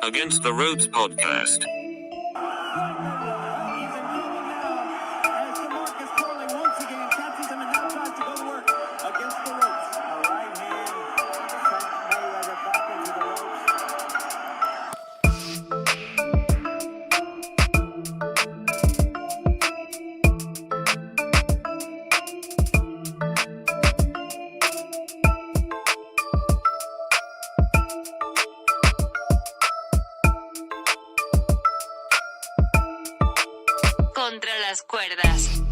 Against the Ropes podcast. Contra las cuerdas.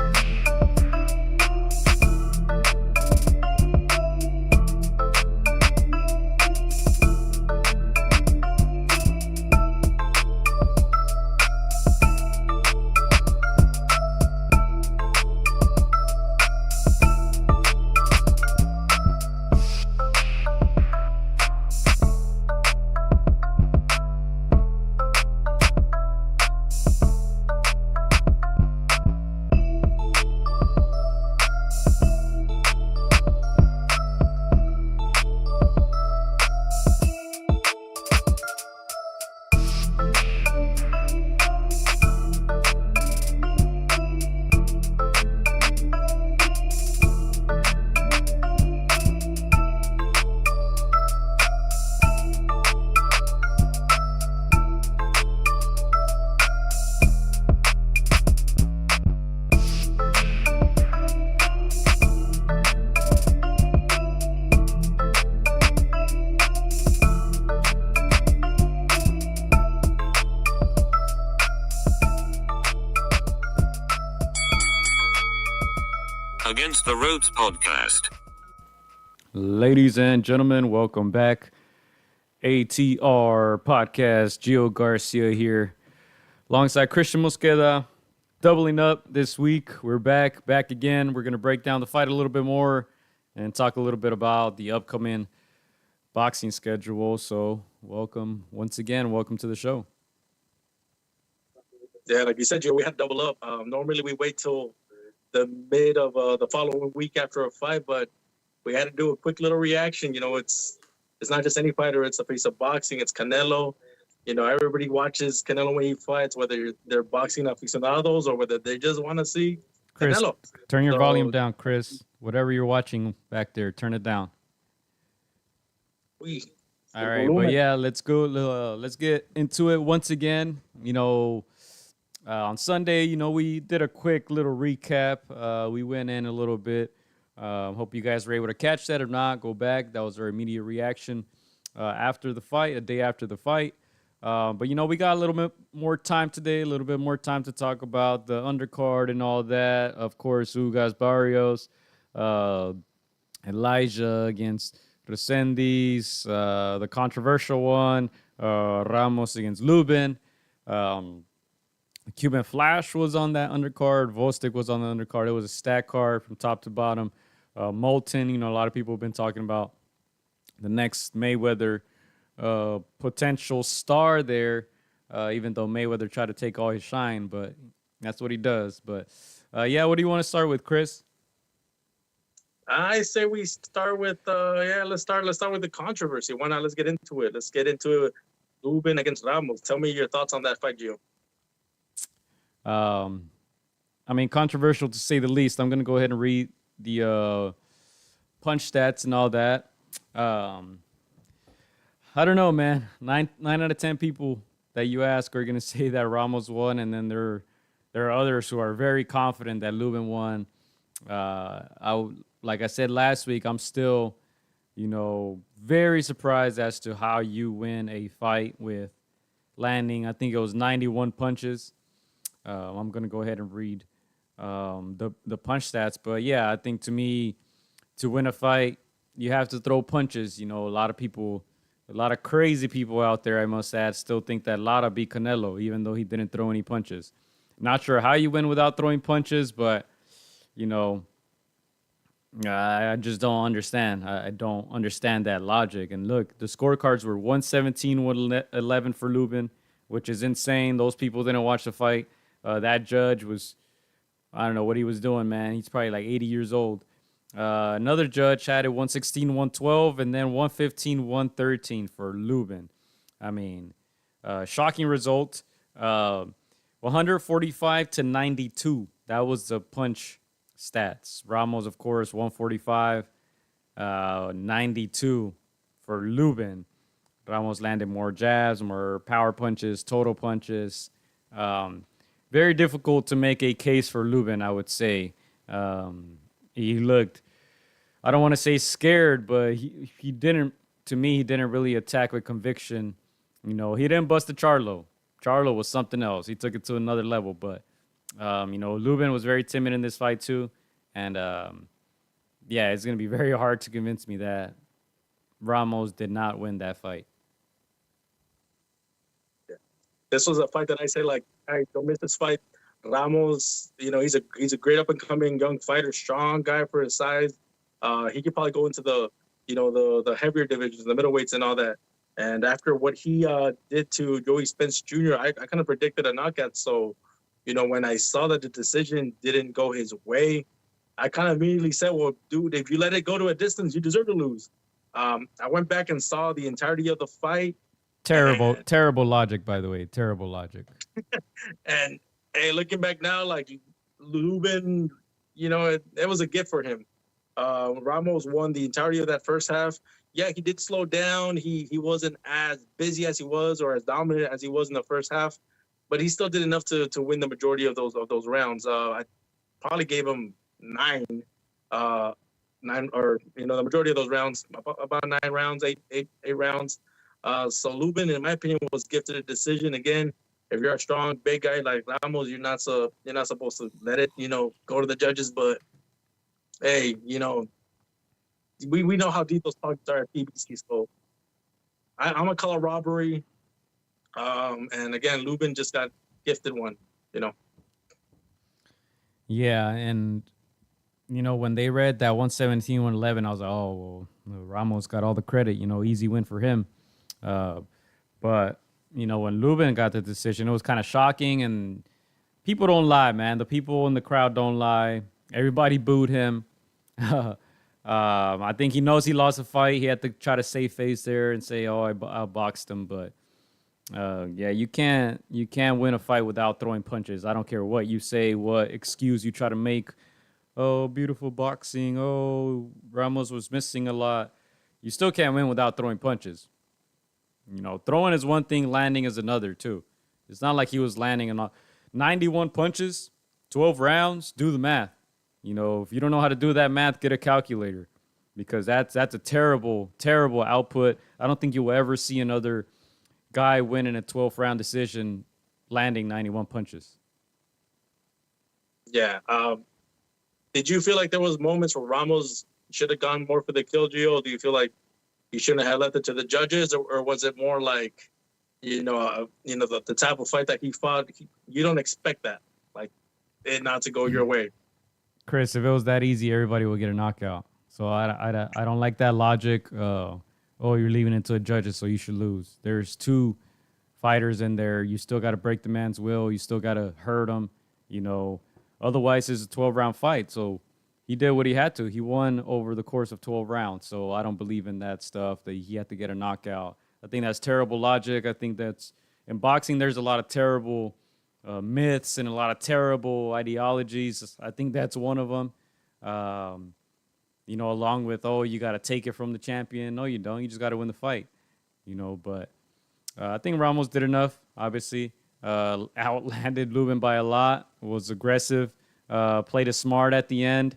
Against the Ropes podcast. Ladies and gentlemen, welcome back. AtR podcast. Gio Garcia here, alongside Christian Mosqueda, doubling up this week. We're back again. We're going to break down the fight a little bit more and talk a little bit about the upcoming boxing schedule. So welcome once again. Welcome to the show. Yeah, like you said, Joe, we had to double up. Normally we wait till the mid of the following week after a fight, but we had to do a quick little reaction. You know, it's not just any fighter, it's a piece of boxing. It's Canelo. You know, everybody watches Canelo when he fights, whether they're boxing aficionados or whether they just want to see Chris, Canelo. Turn your volume down, Chris. Whatever you're watching back there, turn it down. All right, but yeah, let's go. Let's get into it once again. You know, on Sunday, you know, we did a quick little recap. We went in a little bit. Hope you guys were able to catch that. If not, go back. That was our immediate reaction after the fight, a day after the fight. But, you know, we got a little bit more time today, a little bit more time to talk about the undercard and all that. Of course, Ugas Barrios, Elijah against Resendiz, the controversial one, Ramos against Lubin. The Cuban Flash was on that undercard. Vostok was on the undercard. It was a stack card from top to bottom. Molten, you know, a lot of people have been talking about the next Mayweather potential star there, even though Mayweather tried to take all his shine, but that's what he does. But, yeah, what do you want to start with, Chris? I say we start with let's start with the controversy. Why not? Let's get into it. Let's get into Lubin against Ramos. Tell me your thoughts on that fight, Gio. I mean, controversial to say the least. I'm going to go ahead and read the punch stats and all that. I don't know, man. Nine out of 10 people that you ask are going to say that Ramos won, and then there are others who are very confident that Lubin won. Like I said last week, I'm still, you know, very surprised as to how you win a fight with landing, I think it was 91 punches. I'm going to go ahead and read the punch stats. But, yeah, I think to me, to win a fight, you have to throw punches. You know, a lot of crazy people out there, I must add, still think that Lara beat Canelo, even though he didn't throw any punches. Not sure how you win without throwing punches, but, you know, I just don't understand. I don't understand that logic. And look, the scorecards were 117, 111 for Lubin, which is insane. Those people didn't watch the fight. That judge was, I don't know what he was doing, man. He's probably like 80 years old. Another judge had it 116, 112, and then 115, 113 for Lubin. I mean, Shocking result. 145-92. That was the punch stats. Ramos, of course, 145, 92 for Lubin. Ramos landed more jabs, more power punches, total punches. Very difficult to make a case for Lubin, I would say. He looked, I don't want to say scared, but he didn't, to me, he didn't really attack with conviction. He didn't bust the Charlo. Charlo was something else. He took it to another level, but, Lubin was very timid in this fight too. And, it's going to be very hard to convince me that Ramos did not win that fight. This was a fight that I say, like, hey, don't miss this fight. Ramos, he's a great up and coming young fighter, strong guy for his size. He could probably go into the heavier divisions, the middleweights and all that. And after what he did to Joey Spence Jr., I kind of predicted a knockout. So, when I saw that the decision didn't go his way, I kind of immediately said, well, dude, if you let it go to a distance, you deserve to lose. I went back and saw the entirety of the fight. Terrible logic, by the way. Terrible logic. And hey, looking back now, like Lubin, it was a gift for him. Ramos won the entirety of that first half. Yeah, he did slow down. He wasn't as busy as he was or as dominant as he was in the first half, but he still did enough to win the majority of those rounds. I probably gave him nine or the majority of those rounds, about 9 rounds, eight rounds. So Lubin, in my opinion, was gifted a decision. Again, if you're a strong, big guy like Ramos, you're not supposed to let it, go to the judges. But hey, we know how deep those pockets are at PBC. So I'm gonna call a robbery. And again, Lubin just got gifted one. Yeah, and when they read that 117, 111, I was like, oh, well, Ramos got all the credit. Easy win for him. But when Lubin got the decision, it was kind of shocking. And people don't lie, man. The people in the crowd don't lie. Everybody booed him. I think he knows he lost a fight. He had to try to save face there and say, "Oh, I boxed him." But you can't win a fight without throwing punches. I don't care what you say, what excuse you try to make. Oh, beautiful boxing. Oh, Ramos was missing a lot. You still can't win without throwing punches. Throwing is one thing, landing is another too. It's not like he was landing 91 punches, 12 rounds. Do the math. If you don't know how to do that math, get a calculator, because that's a terrible, terrible output. I don't think you will ever see another guy winning a 12th round decision landing 91 punches. Yeah. Did you feel like there was moments where Ramos should have gone more for the kill, Gio? Do you feel like he shouldn't have left it to the judges, or was it more like, the type of fight that he fought, you don't expect that, like it not to go your way? Chris, if it was that easy, everybody would get a knockout. So I don't like that logic. You're leaving it to the judges, so you should lose. There's 2 fighters in there. You still got to break the man's will. You still got to hurt him. Otherwise, it's a 12-round fight. So he did what he had to. He won over the course of 12 rounds. So I don't believe in that stuff, that he had to get a knockout. I think that's terrible logic. I think that's, in boxing, there's a lot of terrible myths and a lot of terrible ideologies. I think that's one of them. Along with, you got to take it from the champion. No, you don't. You just got to win the fight. But I think Ramos did enough, obviously. Outlanded Lubin by a lot, was aggressive, played it smart at the end,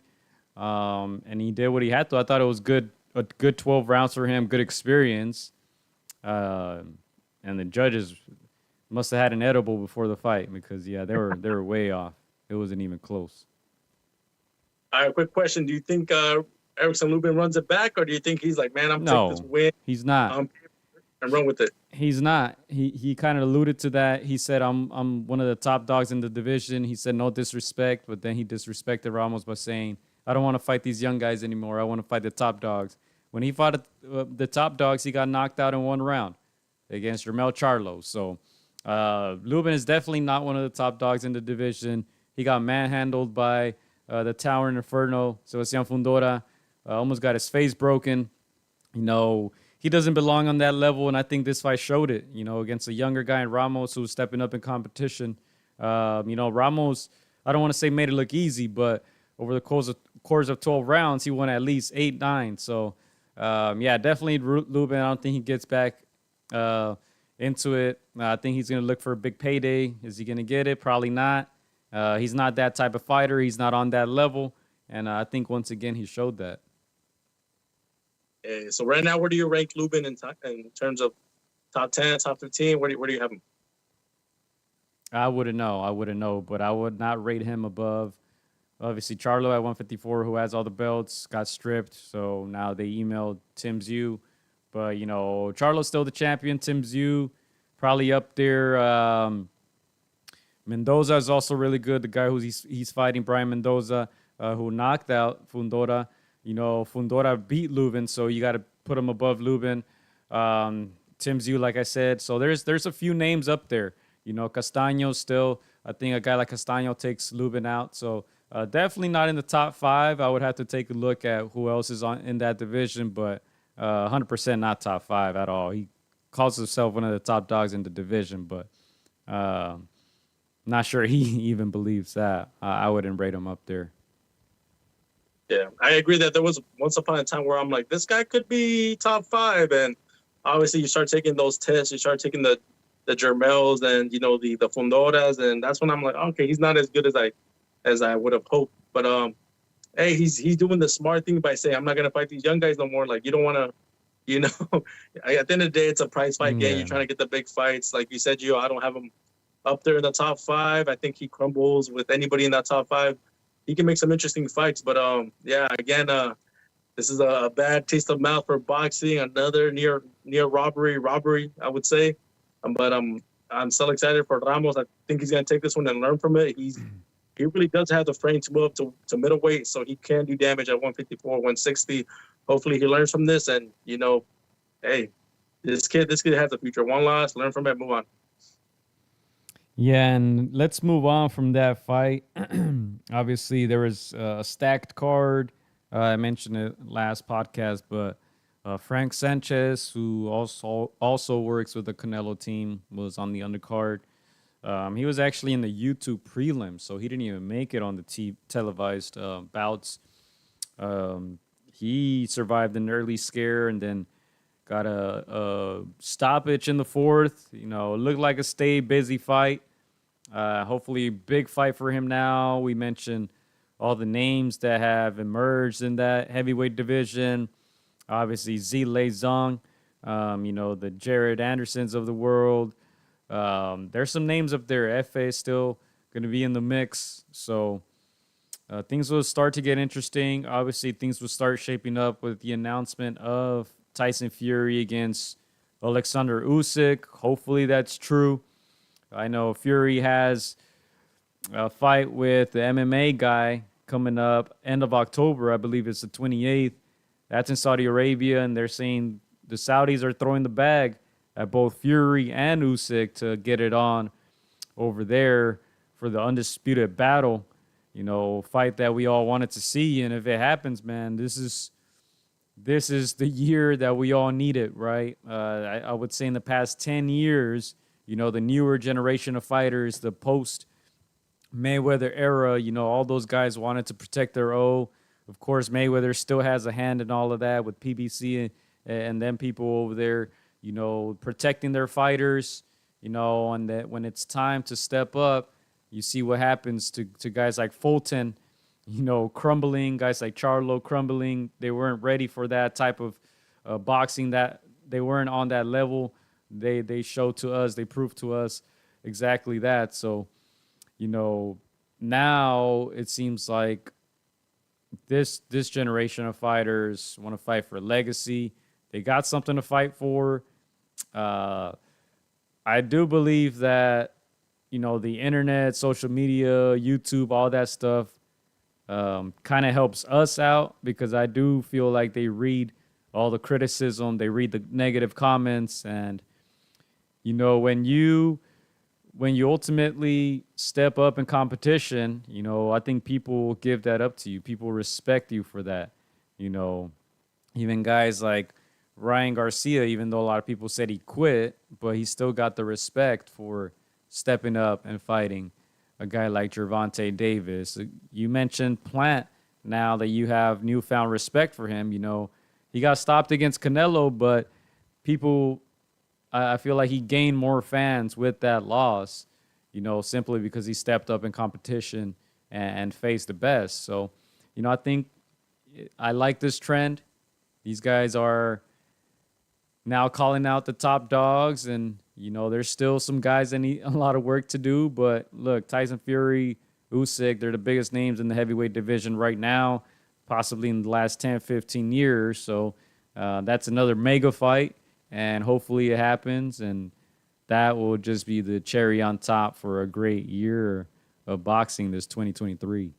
and he did what he had to. I thought it was a good 12 rounds for him, good experience. And the judges must have had an edible before the fight, because they were way off. It wasn't even close. All right, quick question: do you think Erickson Lubin runs it back, or do you think he's like, man, I'm taking this win? He's not. And run with it. He's not. He kind of alluded to that. He said, I'm one of the top dogs in the division. He said no disrespect, but then he disrespected Ramos by saying, I don't want to fight these young guys anymore. I want to fight the top dogs. When he fought the top dogs, he got knocked out in 1 round against Charlo. So Lubin is definitely not one of the top dogs in the division. He got manhandled by the Tower Inferno, Sebastian Fundora. Almost got his face broken. he doesn't belong on that level, and I think this fight showed it. Against a younger guy in Ramos who was stepping up in competition. Ramos, I don't want to say made it look easy, but over the course of 12 rounds, he won at least 8, 9. So, definitely Lubin. I don't think he gets back into it. I think he's going to look for a big payday. Is he going to get it? Probably not. He's not that type of fighter. He's not on that level. And I think, once again, he showed that. So right now, where do you rank Lubin in terms of top 10, top 15? Where do you have him? I wouldn't know, but I would not rate him above. Obviously, Charlo at 154, who has all the belts, got stripped. So now they emailed Tim Tszyu. But, Charlo's still the champion. Tim Tszyu probably up there. Mendoza is also really good. The guy he's fighting, Brian Mendoza, who knocked out Fundora. Fundora beat Lubin, so you got to put him above Lubin. Tim Tszyu, like I said. So there's a few names up there. Castaño still. I think a guy like Castaño takes Lubin out. So definitely not in the top 5. I would have to take a look at who else is in that division, but 100% not top 5 at all. He calls himself one of the top dogs in the division, but not sure he even believes that. I wouldn't rate him up there. Yeah, I agree that there was once upon a time where I'm like, this guy could be top 5. And obviously you start taking those tests, you start taking the Jermels and, the Fundoras. And that's when I'm like, okay, he's not as good as I would have hoped. But, hey, he's doing the smart thing by saying, I'm not going to fight these young guys no more. Like, you don't want to, at the end of the day, it's a prize fight game. You're trying to get the big fights. Like you said, I don't have him up there in the top 5. I think he crumbles with anybody in that top 5. He can make some interesting fights, but again, this is a bad taste of mouth for boxing. Another near robbery, I would say. But I'm so excited for Ramos. I think he's gonna take this one and learn from it. He really does have the frame to move up to middleweight, so he can do damage at 154, 160. Hopefully, he learns from this, and hey, this kid has a future. One loss, learn from it, move on. Yeah, and let's move on from that fight. Obviously, there was a stacked card. I mentioned it last podcast, but Frank Sanchez, who also works with the Canelo team, was on the undercard. He was actually in the YouTube prelim, so he didn't even make it on the televised bouts. He survived an early scare and then got a stoppage in the 4th. It looked like a stay busy fight. Hopefully, big fight for him now. We mentioned all the names that have emerged in that heavyweight division. Obviously, Zhilei Zhang, the Jared Andersons of the world. There's some names up there. FA is still going to be in the mix. So things will start to get interesting. Obviously, things will start shaping up with the announcement of Tyson Fury against Alexander Usyk. Hopefully, that's true. I know Fury has a fight with the MMA guy coming up end of October. I believe it's the 28th. That's in Saudi Arabia, and they're saying the Saudis are throwing the bag at both Fury and Usyk to get it on over there for the undisputed battle. Fight that we all wanted to see, and if it happens, man, this is the year that we all need it, right? I would say in the past 10 years, the newer generation of fighters, the post-Mayweather era, all those guys wanted to protect their O. Of course, Mayweather still has a hand in all of that with PBC and them people over there, protecting their fighters, and that when it's time to step up, you see what happens to guys like Fulton, crumbling, guys like Charlo crumbling. They weren't ready for that type of boxing, that they weren't on that level. They showed to us, they proved to us exactly that. So, now it seems like this generation of fighters want to fight for legacy. They got something to fight for. I do believe that, the internet, social media, YouTube, all that stuff kind of helps us out, because I do feel like they read all the criticism, they read the negative comments, and when you ultimately step up in competition, I think people will give that up to you. People respect you for that. Even guys like Ryan Garcia, even though a lot of people said he quit, but he still got the respect for stepping up and fighting a guy like Gervonta Davis. You mentioned Plant. Now that you have newfound respect for him, you know, he got stopped against Canelo, but people, I feel like he gained more fans with that loss, you know, simply because he stepped up in competition and faced the best. So, you know, I think I like this trend. These guys are now calling out the top dogs, and, you know, there's still some guys that need a lot of work to do. But look, Tyson Fury, Usyk, they're the biggest names in the heavyweight division right now, possibly in the last 10, 15 years. So that's another mega fight, and hopefully it happens, and that will just be the cherry on top for a great year of boxing this 2023.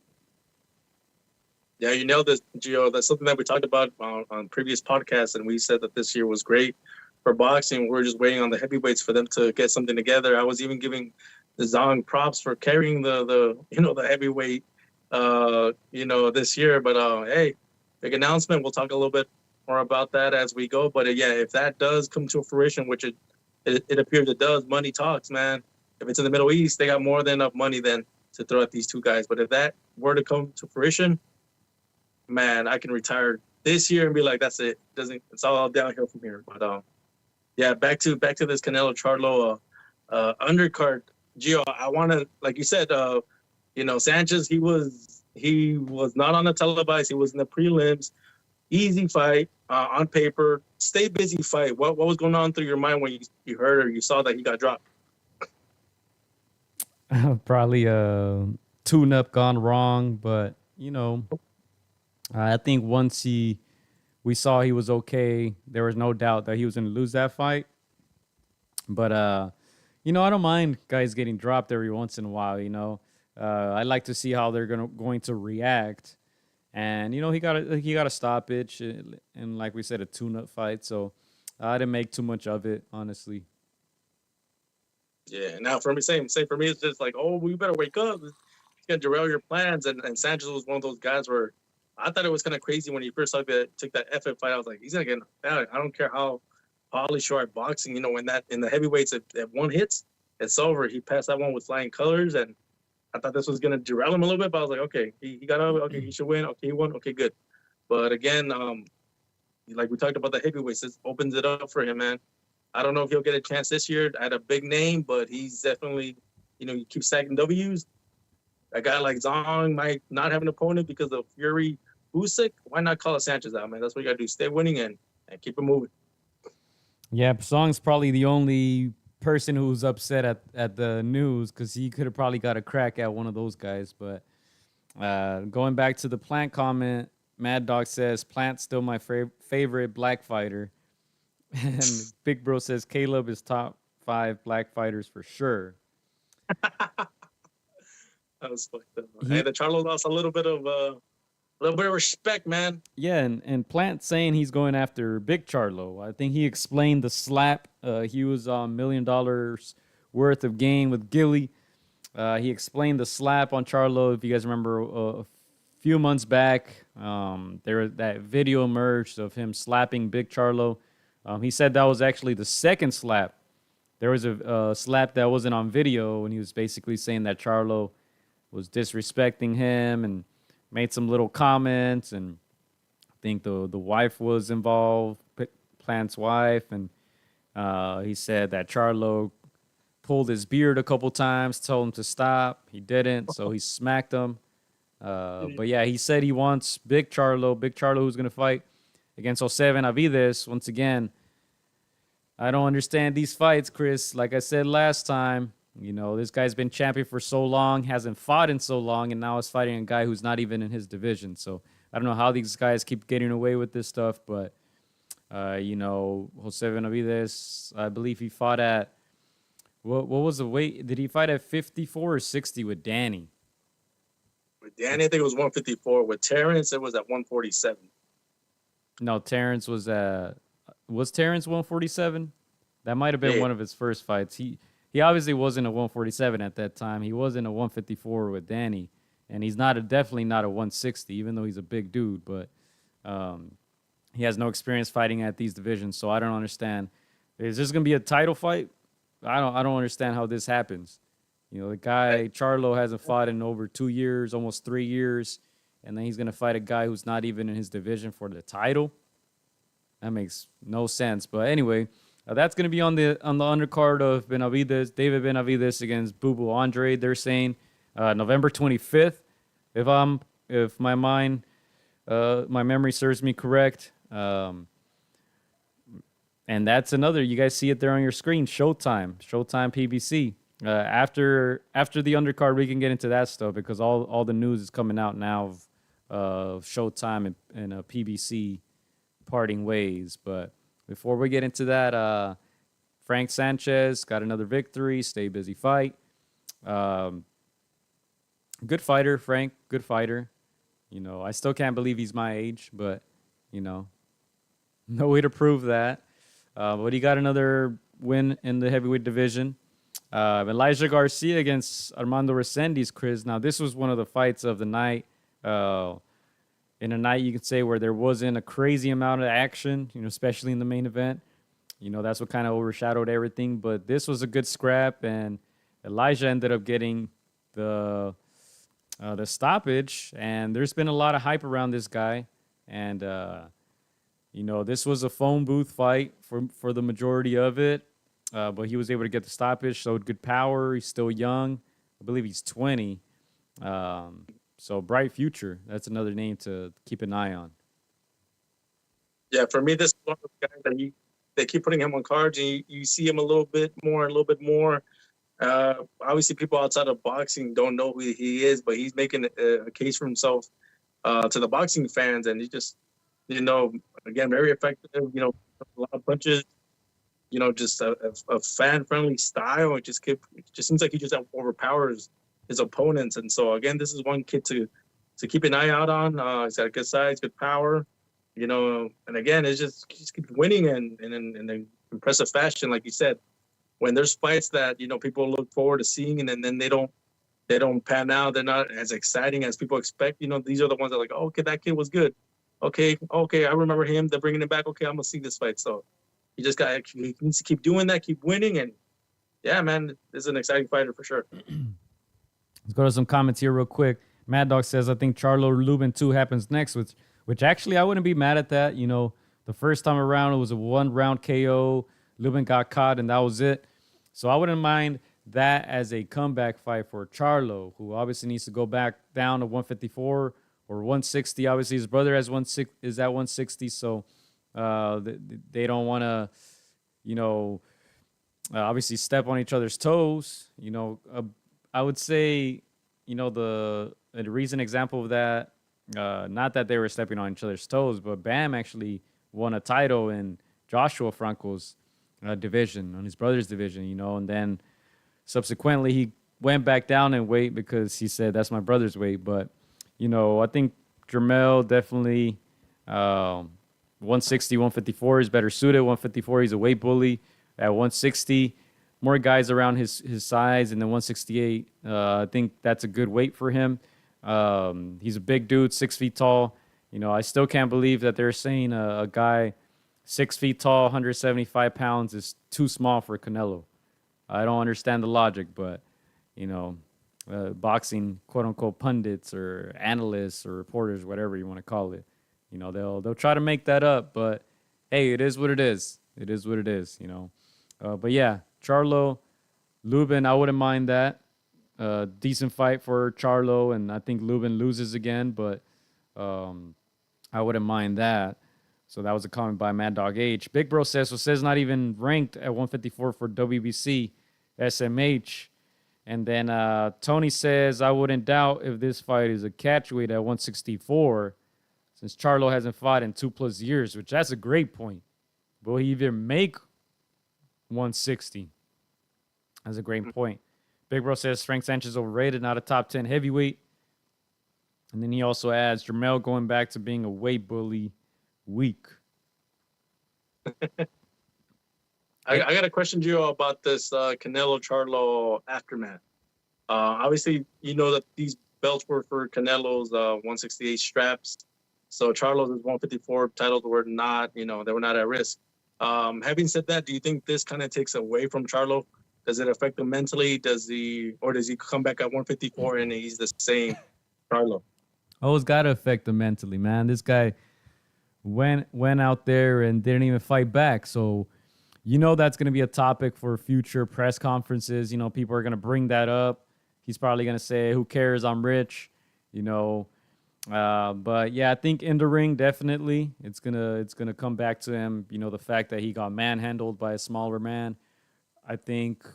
Yeah, you nailed this, Gio. That's something that we talked about on previous podcasts, and we said that this year was great for boxing. We're just waiting on the heavyweights for them to get something together. I was even giving the Zong props for carrying the heavyweight this year. But hey, big announcement. We'll talk a little bit more about that as we go. But yeah, if that does come to fruition, which it appears it does, money talks, man. If it's in the Middle East, they got more than enough money then to throw at these two guys. But if that were to come to fruition, man, I can retire this year and be like, that's it. It's all downhill from here. But yeah, back to this Canelo Charlo undercard. Gio, I want to, like you said, Sanchez, he was not on the televised. He was in the prelims. Easy fight on paper. Stay busy fight. What was going on through your mind when you heard or you saw that he got dropped? Probably a tune-up gone wrong, but, you know, I think once we saw he was okay, there was no doubt that he was going to lose that fight. But, you know, I don't mind guys getting dropped every once in a while, you know. I like to see how they're going to react. And, you know, he got a stoppage and, like we said, a tune-up fight. So I didn't make too much of it, honestly. Yeah, now for me, same for me, it's just like, oh, we better wake up. It's going to derail your plans. And Sanchez was one of those guys where I thought it was kind of crazy when he first took that FF fight. I was like, he's going to get knocked out. I don't care how polished you are at boxing. You know, in the heavyweights, if one hits, it's over. He passed that one with flying colors, and I thought this was going to derail him a little bit, but I was like, okay, he got over. Okay, he should win. Okay, he won. Okay, good. But again, like we talked about the heavyweights, this opens it up for him, man. I don't know if he'll get a chance this year at a big name, but he's definitely, you know, you keep stacking W's. A guy like Zong might not have an opponent because of Fury, Usyk. Why not call Sanchez out, man? That's what you got to do. Stay winning and keep it moving. Yeah, Zong's probably the only person who's upset at the news because he could have probably got a crack at one of those guys. But going back to the Plant comment, Mad Dog says, Plant's still my favorite black fighter. And Big Bro says, Caleb is top 5 black fighters for sure. That was fucked up. Hey, the Charlo lost a little bit of respect, man. Yeah, and Plant saying he's going after Big Charlo. I think he explained the slap. He was on $1 million worth of gain with Gilly. He explained the slap on Charlo. If you guys remember, a few months back, that video emerged of him slapping Big Charlo. He said that was actually the second slap. There was a slap that wasn't on video, and he was basically saying that Charlo was disrespecting him and made some little comments, and I think the wife was involved, Plant's wife, and he said that Charlo pulled his beard a couple times, told him to stop. He didn't, so he smacked him. But yeah, he said he wants Big Charlo who's going to fight against Jose Benavidez. Once again, I don't understand these fights, Chris. Like I said last time, you know, this guy's been champion for so long, hasn't fought in so long, and now is fighting a guy who's not even in his division. So I don't know how these guys keep getting away with this stuff, but, you know, Jose Benavidez, I believe he fought at, what was the weight? Did he fight at 54 or 60 with Danny? With Danny, I think it was 154. With Terrence, it was at 147. No, Terrence was Terrence 147? That might have been one of his first fights. He obviously wasn't a 147 at that time. He wasn't a 154 with Danny, and he's definitely not a 160, even though he's a big dude. But He has no experience fighting at these divisions, so I don't understand. Is this going to be a title fight? I don't understand how this happens. You know, the guy Charlo hasn't fought in over 2 years, almost 3 years, and then he's going to fight a guy who's not even in his division for the title. That makes no sense. But anyway, that's going to be on the undercard of David Benavidez against Boo Boo Andre. They're saying November 25th, if my memory serves me correct. And that's another. You guys see it there on your screen. Showtime PBC. After the undercard, we can get into that stuff because all the news is coming out now of Showtime and PBC parting ways. But before we get into that, Frank Sanchez got another victory. Stay busy fight. Good fighter, Frank. Good fighter. You know, I still can't believe he's my age, but you know, no way to prove that. But he got another win in the heavyweight division. Elijah Garcia against Armando Resendiz, Chris. Now, this was one of the fights of the night. In a night, you could say, where there wasn't a crazy amount of action, you know, especially in the main event. You know, that's what kind of overshadowed everything. But this was a good scrap, and Elijah ended up getting the stoppage. And there's been a lot of hype around this guy. And, you know, this was a phone booth fight for the majority of it. But he was able to get the stoppage, showed good power. He's still young. I believe he's 20. So bright future. That's another name to keep an eye on. Yeah, for me, this is one of the guys that they keep putting him on cards, and you see him a little bit more. Obviously, people outside of boxing don't know who he is, but he's making a case for himself to the boxing fans, and he just, you know, again, very effective. You know, a lot of punches. You know, just a fan-friendly style. It just seems like he just overpowers his opponents. And so, again, this is one kid to keep an eye out on. He's got good size, good power. You know, and again, he just keeps winning and in an impressive fashion, like you said. When there's fights that, you know, people look forward to seeing and then they don't pan out, they're not as exciting as people expect. You know, these are the ones that are like, oh, okay, that kid was good. Okay, I remember him. They're bringing him back. Okay, I'm going to see this fight. So, he needs to keep doing that, keep winning, and yeah, man, this is an exciting fighter for sure. Let's go to some comments here real quick. Mad Dog says, I think Charlo Lubin 2 happens next, which actually I wouldn't be mad at that. You know, the first time around, it was a 1-round KO. Lubin got caught, and that was it. So I wouldn't mind that as a comeback fight for Charlo, who obviously needs to go back down to 154 or 160. Obviously, his brother is at 160, so they don't want to, you know, obviously step on each other's toes. You know, I would say, you know, the recent example of that, not that they were stepping on each other's toes, but Bam actually won a title in Joshua Franco's division, on his brother's division, you know, and then subsequently he went back down in weight because he said, that's my brother's weight. But, you know, I think Jermell definitely 160, 154 is better suited. 154, he's a weight bully. At 160, more guys around his size, and then 168, I think that's a good weight for him. He's a big dude, 6 feet tall. You know, I still can't believe that they're saying a guy 6 feet tall, 175 pounds is too small for Canelo. I don't understand the logic, but, you know, boxing quote-unquote pundits or analysts or reporters, whatever you want to call it, you know, they'll try to make that up, but hey, it is what it is. It is what it is, you know. But yeah, Charlo, Lubin, I wouldn't mind that. Decent fight for Charlo, and I think Lubin loses again, but I wouldn't mind that. So that was a comment by Mad Dog H. Big Bro says not even ranked at 154 for WBC SMH. And then Tony says, I wouldn't doubt if this fight is a catchweight at 164. Since Charlo hasn't fought in 2+ years, which that's a great point. Will he even make 160? That's a great point. Big Bro says Frank Sanchez overrated, not a top 10 heavyweight. And then he also adds Jermell going back to being a weight bully, weak. I got a question, Gio, about this Canelo Charlo aftermath. Obviously, you know that these belts were for Canelo's 168 straps. So Charlo's 154 titles were not, they were not at risk. Having said that, do you think this kind of takes away from Charlo? Does it affect him mentally? Does he come back at 154 and he's the same Charlo? Oh, it's got to affect him mentally, man. This guy went out there and didn't even fight back. So, that's going to be a topic for future press conferences. People are going to bring that up. He's probably going to say, who cares? I'm rich, But yeah, I think in the ring, definitely it's gonna come back to him. The fact that he got manhandled by a smaller man. I think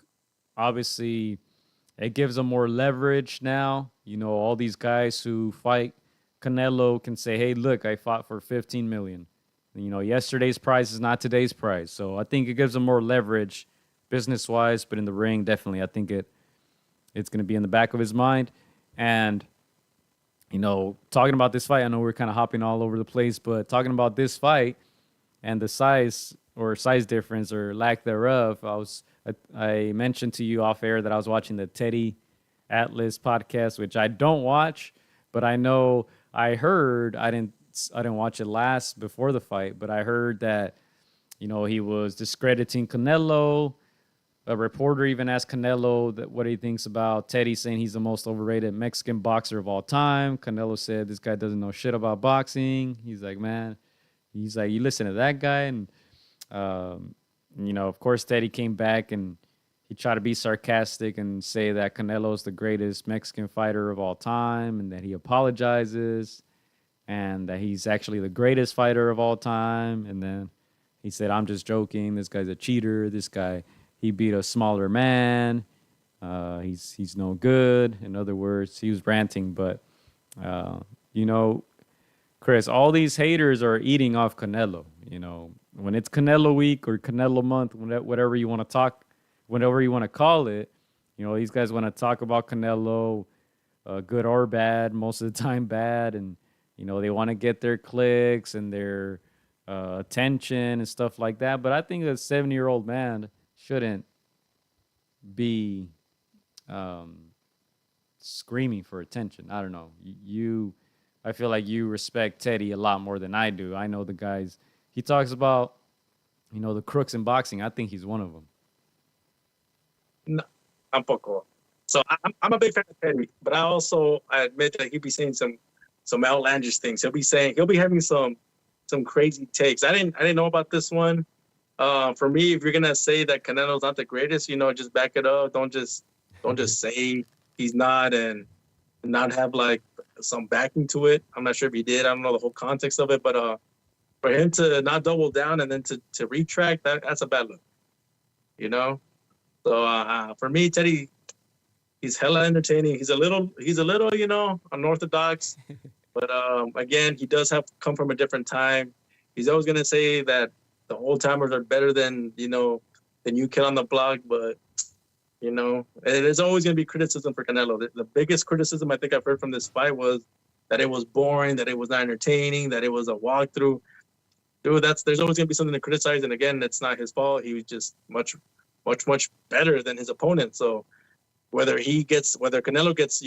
obviously it gives him more leverage now. All these guys who fight Canelo can say, "Hey, look, I fought for 15 million. Yesterday's price is not today's price." So I think it gives him more leverage, business wise. But in the ring, definitely, I think it's gonna be in the back of his mind. And talking about this fight, I know we're kind of hopping all over the place, but talking about this fight and the size difference or lack thereof, I mentioned to you off air that I was watching the Teddy Atlas podcast, which I don't watch, but I know I heard I didn't watch it before the fight, but I heard that he was discrediting Canelo. A reporter even asked Canelo what he thinks about Teddy saying he's the most overrated Mexican boxer of all time. Canelo said this guy doesn't know shit about boxing. He's like, man, you listen to that guy. And, of course, Teddy came back and he tried to be sarcastic and say that Canelo is the greatest Mexican fighter of all time and that he apologizes and that he's actually the greatest fighter of all time. And then he said, I'm just joking. This guy's a cheater. This guy... He beat a smaller man. He's no good. In other words, he was ranting. But, Chris, all these haters are eating off Canelo. When it's Canelo week or Canelo month, whatever you want to talk, whatever you want to call it, these guys want to talk about Canelo, good or bad, most of the time bad. And, they want to get their clicks and their attention and stuff like that. But I think a 70-year-old man shouldn't be screaming for attention. I don't know. I feel like you respect Teddy a lot more than I do. I know the guys. He talks about, the crooks in boxing. I think he's one of them. No, tampoco. So I'm a big fan of Teddy, but I admit that he'd be saying some outlandish things. He'll be having some crazy takes. I didn't know about this one. For me, if you're gonna say that Canelo's not the greatest, just back it up. Don't just say he's not and not have like some backing to it. I'm not sure if he did. I don't know the whole context of it, but for him to not double down and then to retract, that's a bad look. So for me, Teddy, he's hella entertaining. He's a little unorthodox, but again, he does have come from a different time. He's always gonna say that the old timers are better than the new kid on the block, but there's always going to be criticism for Canelo. The biggest criticism I think I've heard from this fight was that it was boring, that it was not entertaining, that it was a walkthrough. Dude, there's always going to be something to criticize, and again, it's not his fault. He was just much, much, much better than his opponent. So whether Canelo gets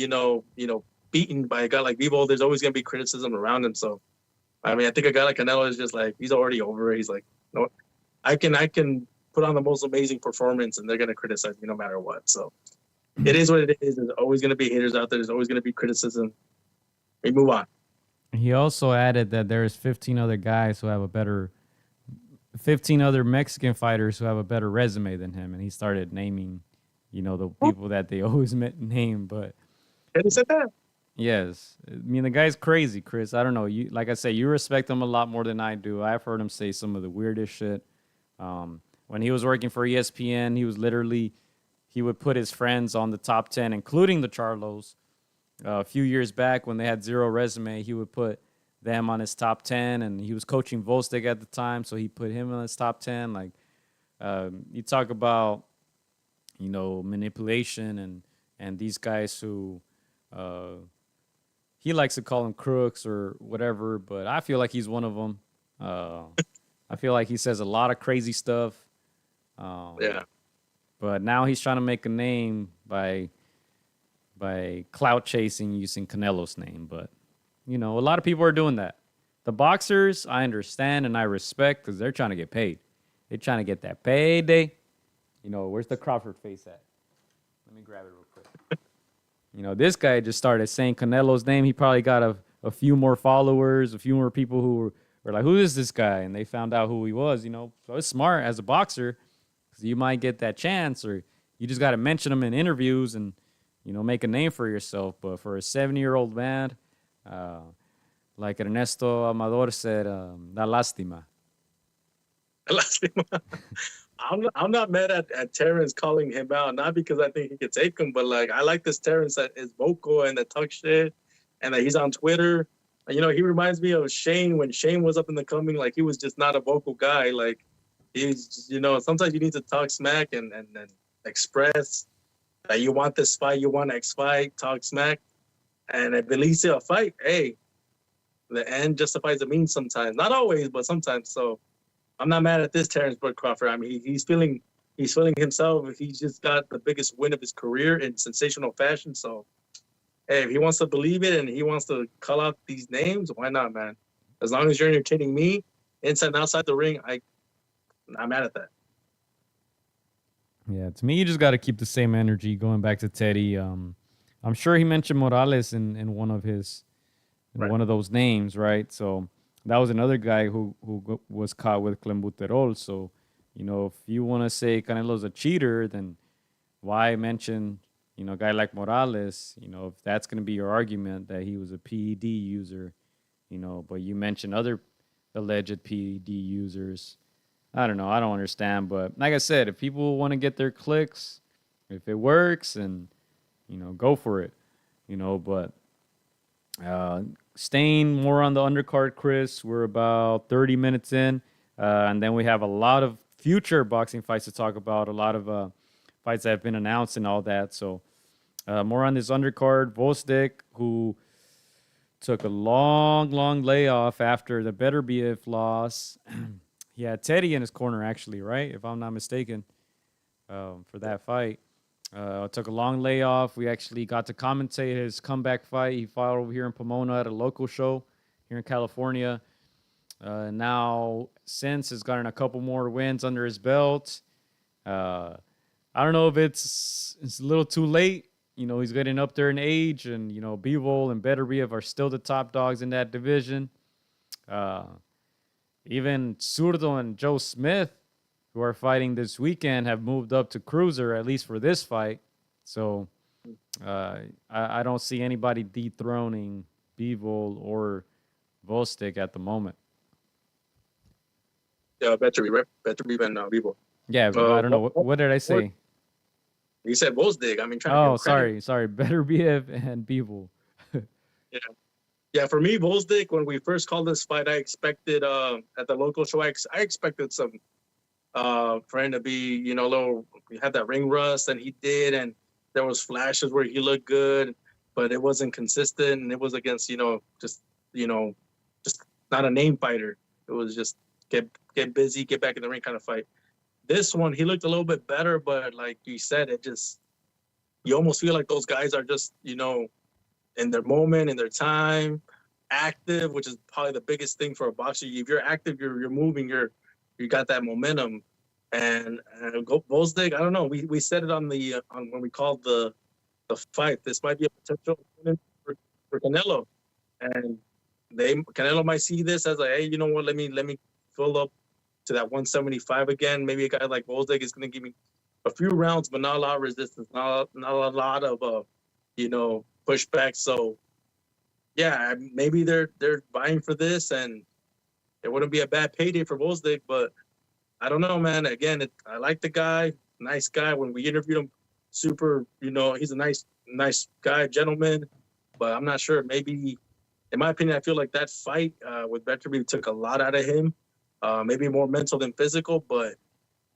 beaten by a guy like Vivo, there's always going to be criticism around him. So I mean, I think a guy like Canelo is just like he's already over it. He's like, no, I can put on the most amazing performance and they're going to criticize me no matter what. So it is what it is. There's always going to be haters out there. There's always going to be criticism. We move on. He also added that there's 15 other guys who have 15 other Mexican fighters who have a better resume than him. And he started naming, the people that they always name. But he said that? Yes. I mean, the guy's crazy, Chris. I don't know. Like I say, you respect him a lot more than I do. I've heard him say some of the weirdest shit. When he was working for ESPN, he would put his friends on the top 10, including the Charlos. A few years back when they had zero resume, he would put them on his top 10, and he was coaching Vostok at the time, so he put him on his top 10. Like, you talk about, manipulation and these guys who he likes to call them crooks or whatever, but I feel like he's one of them. I feel like he says a lot of crazy stuff. Yeah. But now he's trying to make a name by clout chasing using Canelo's name. But, a lot of people are doing that. The boxers, I understand and I respect because they're trying to get paid. They're trying to get that payday. You know, where's the Crawford face at? Let me grab it real quick. You know, this guy just started saying Canelo's name. He probably got a few more followers, a few more people who were like, who is this guy? And they found out who he was, you know. So it's smart as a boxer because you might get that chance, or you just got to mention him in interviews and, you know, make a name for yourself. But for a 70-year-old man, like Ernesto Amador said, da lástima. I'm not mad at Terrence calling him out, not because I think he could take him, but like I like this Terrence that is vocal and that talks shit and that he's on Twitter. You know, he reminds me of Shane when Shane was up in the coming, like he was just not a vocal guy. Like he's just, you know, sometimes you need to talk smack and express that you want this fight, you want X fight, talk smack. And if it leads to a fight, hey, the end justifies the means sometimes. Not always, but sometimes. So I'm not mad at this Terrence Bud Crawford. I mean, he's feeling himself. He's just got the biggest win of his career in sensational fashion. So, hey, if he wants to believe it and he wants to call out these names, why not, man? As long as you're entertaining me inside and outside the ring, I'm mad at that. Yeah, to me, you just got to keep the same energy. Going back to Teddy, I'm sure he mentioned Morales in one of his. Right. One of those names, right? So that was another guy who was caught with clenbuterol. So, you know, if you want to say Canelo's a cheater, then why mention, you know, a guy like Morales? You know, if that's going to be your argument that he was a PED user, you know, but you mention other alleged PED users. I don't know. I don't understand. But like I said, if people want to get their clicks, if it works, and, you know, go for it, you know, but staying more on the undercard, Chris. We're about 30 minutes in, and then we have a lot of future boxing fights to talk about, a lot of fights that have been announced and all that. So more on this undercard. Vostek, who took a long layoff after the Beterbiev loss. He had Teddy in his corner, actually, right? If I'm not mistaken, for that fight. Took a long layoff. We actually got to commentate his comeback fight. He fought over here in Pomona at a local show here in California. Now, since has gotten a couple more wins under his belt. I don't know if it's a little too late. You know, he's getting up there in age, and, you know, Bivol and Beterbiev are still the top dogs in that division. Even Zurdo and Joe Smith, who are fighting this weekend, have moved up to cruiser, at least for this fight. So I don't see anybody dethroning Bivol or Vostek at the moment. Yeah, Beterbiev and Bivol. Yeah, but I don't know. What did I say? You said Vostek. I mean, sorry. Beterbiev and Bivol. Yeah. For me, Vostek, when we first called this fight, I expected at the local show, I expected some for him to be, you know, he had that ring rust, and he did, and there was flashes where he looked good, but it wasn't consistent, and it was against, just not a name fighter. It was just get busy, get back in the ring kind of fight. This one, he looked a little bit better, but like you said, you almost feel like those guys are just, in their moment, in their time, active, which is probably the biggest thing for a boxer. If you're active, you're moving, you got that momentum. And Vostek, I don't know. We said it on when we called the fight. This might be a potential opponent for Canelo, and Canelo might see this as like, hey, you know what? Let me fill up to that 175 again. Maybe a guy like Vostek is going to give me a few rounds, but not a lot of resistance, not a lot of pushback. So yeah, maybe they're vying for this, and it wouldn't be a bad payday for Vostek, but I don't know, man. Again, I like the guy, nice guy. When we interviewed him, super, he's a nice guy, gentleman, but I'm not sure. Maybe, in my opinion, I feel like that fight with Beterbiev took a lot out of him, maybe more mental than physical, but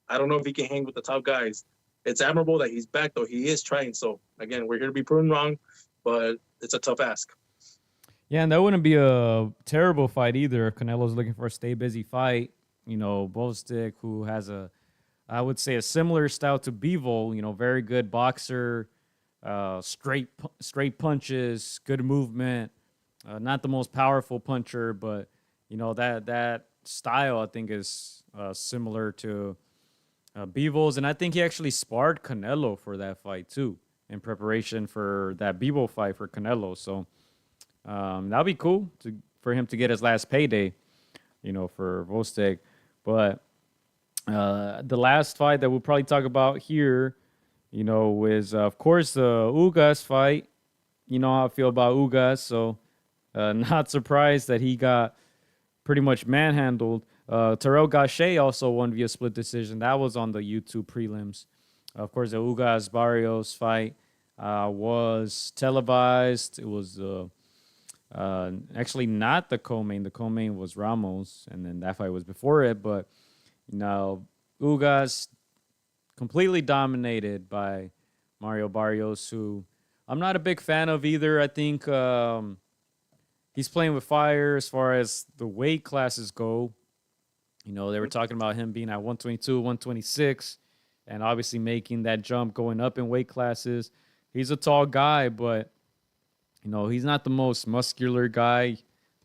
I don't know if he can hang with the top guys. It's admirable that he's back, though. He is trying. So, again, we're here to be proven wrong, but it's a tough ask. Yeah, and that wouldn't be a terrible fight either if Canelo's looking for a stay busy fight. Vostek, who has I would say a similar style to Bivol, very good boxer, straight punches, good movement, not the most powerful puncher, but, that style I think is similar to Bivol, and I think he actually sparred Canelo for that fight too in preparation for that Bivol fight for Canelo. So that'll be cool for him to get his last payday, for Vostek. But the last fight that we'll probably talk about here, is of course the Ugas fight. You know how I feel about Ugas, so not surprised that he got pretty much manhandled. Terrell Gaucher also won via split decision. That was on the YouTube prelims. Of course, the Ugas Barrios fight was televised. It was actually not the co-main. The co-main was Ramos, and then that fight was before it. But Ugas completely dominated by Mario Barrios, who I'm not a big fan of either. I think he's playing with fire as far as the weight classes go. They were talking about him being at 122, 126, and obviously making that jump going up in weight classes. He's a tall guy, but, he's not the most muscular guy,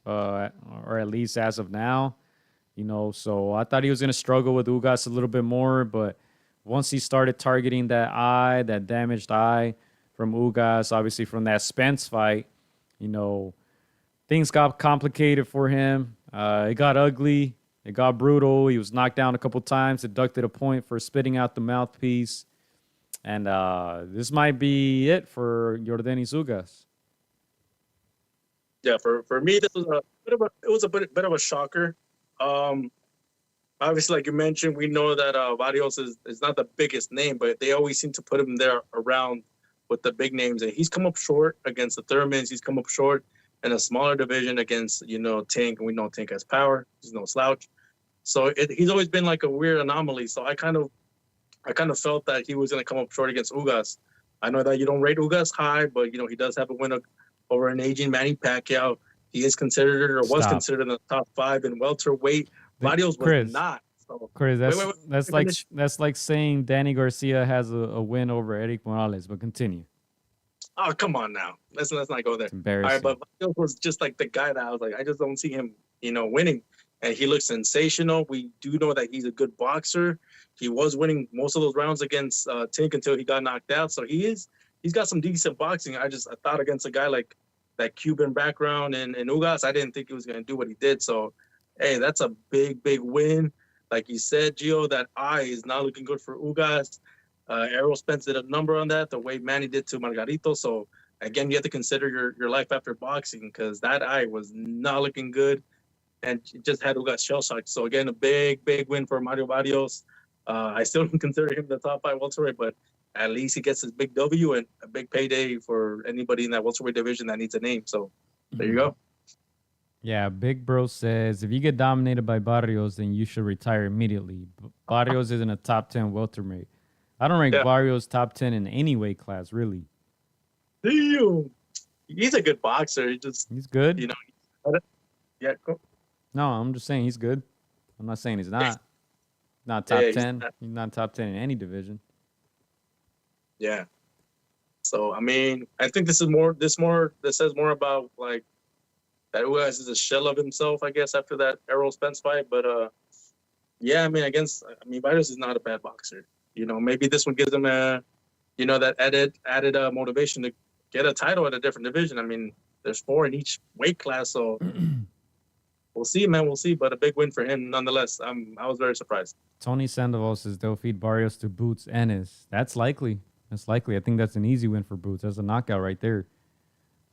or at least as of now. So I thought he was going to struggle with Ugas a little bit more, but once he started targeting that damaged eye from Ugas, obviously from that Spence fight, things got complicated for him. It got ugly. It got brutal. He was knocked down a couple times, deducted a point for spitting out the mouthpiece. And this might be it for Yordenis Ugas. Yeah, for me, this was a bit of a shocker. Obviously, like you mentioned, we know that Barrios is not the biggest name, but they always seem to put him there around with the big names. And he's come up short against the Thurmans. He's come up short in a smaller division against, Tank. And we know Tank has power. He's no slouch. So he's always been like a weird anomaly. So I kind of felt that he was going to come up short against Ugas. I know that you don't rate Ugas high, but, he does have a win over an aging Manny Pacquiao. He is considered or was considered in the top 5 in welterweight. Barrios was not. So, Chris, that's like saying Danny Garcia has a win over Erik Morales, but continue. Oh, come on now. Let's not go there. It's embarrassing. All right, but Barrios was just like the guy that I was like, I just don't see him, winning. And he looks sensational. We do know that he's a good boxer. He was winning most of those rounds against Tink until he got knocked out. So he's got some decent boxing. I thought against a guy like that Cuban background and Ugas, I didn't think he was going to do what he did. So, hey, that's a big, big win. Like you said, Gio, that eye is not looking good for Ugas. Errol Spence did a number on that, the way Manny did to Margarito. So, again, you have to consider your life after boxing because that eye was not looking good and just had Ugas shell-shocked. So, again, a big, big win for Mario Barrios. I still don't consider him the top 5 welterweight, but at least he gets his big W and a big payday for anybody in that welterweight division that needs a name. So, there you go. Yeah, Big Bro says, if you get dominated by Barrios, then you should retire immediately. Barrios isn't a top 10 welterweight. I don't rank Barrios top 10 in any weight class, really. Damn. He's a good boxer. He's good? Yeah, cool. No, I'm just saying he's good. I'm not saying he's not. Not top 10. He's not top 10 in any division. Yeah. So, I mean, I think this says more about, like, that Ugas is a shell of himself, I guess, after that Errol Spence fight. But, yeah, I mean, Barrios is not a bad boxer. Maybe this one gives him that added motivation to get a title at a different division. I mean, there's 4 in each weight class, so we'll see, man. We'll see. But a big win for him, nonetheless. I was very surprised. Tony Sandoval says they'll feed Barrios to Boots Ennis. That's likely. I think that's an easy win for Boots. That's a knockout right there.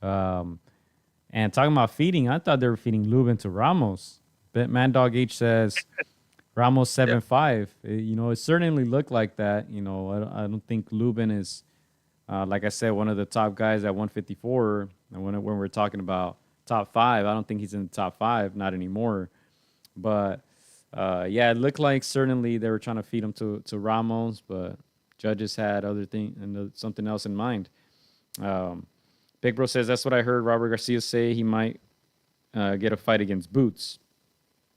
And talking about feeding, I thought they were feeding Lubin to Ramos. But Mad Dog H says Ramos 7-5. It certainly looked like that. I don't think Lubin is, like I said, one of the top guys at 154. And when we're talking about top 5, I don't think he's in the top 5, not anymore. But it looked like certainly they were trying to feed him to Ramos, but judges had something else in mind. Big Bro says, that's what I heard Robert Garcia say. He might get a fight against Boots,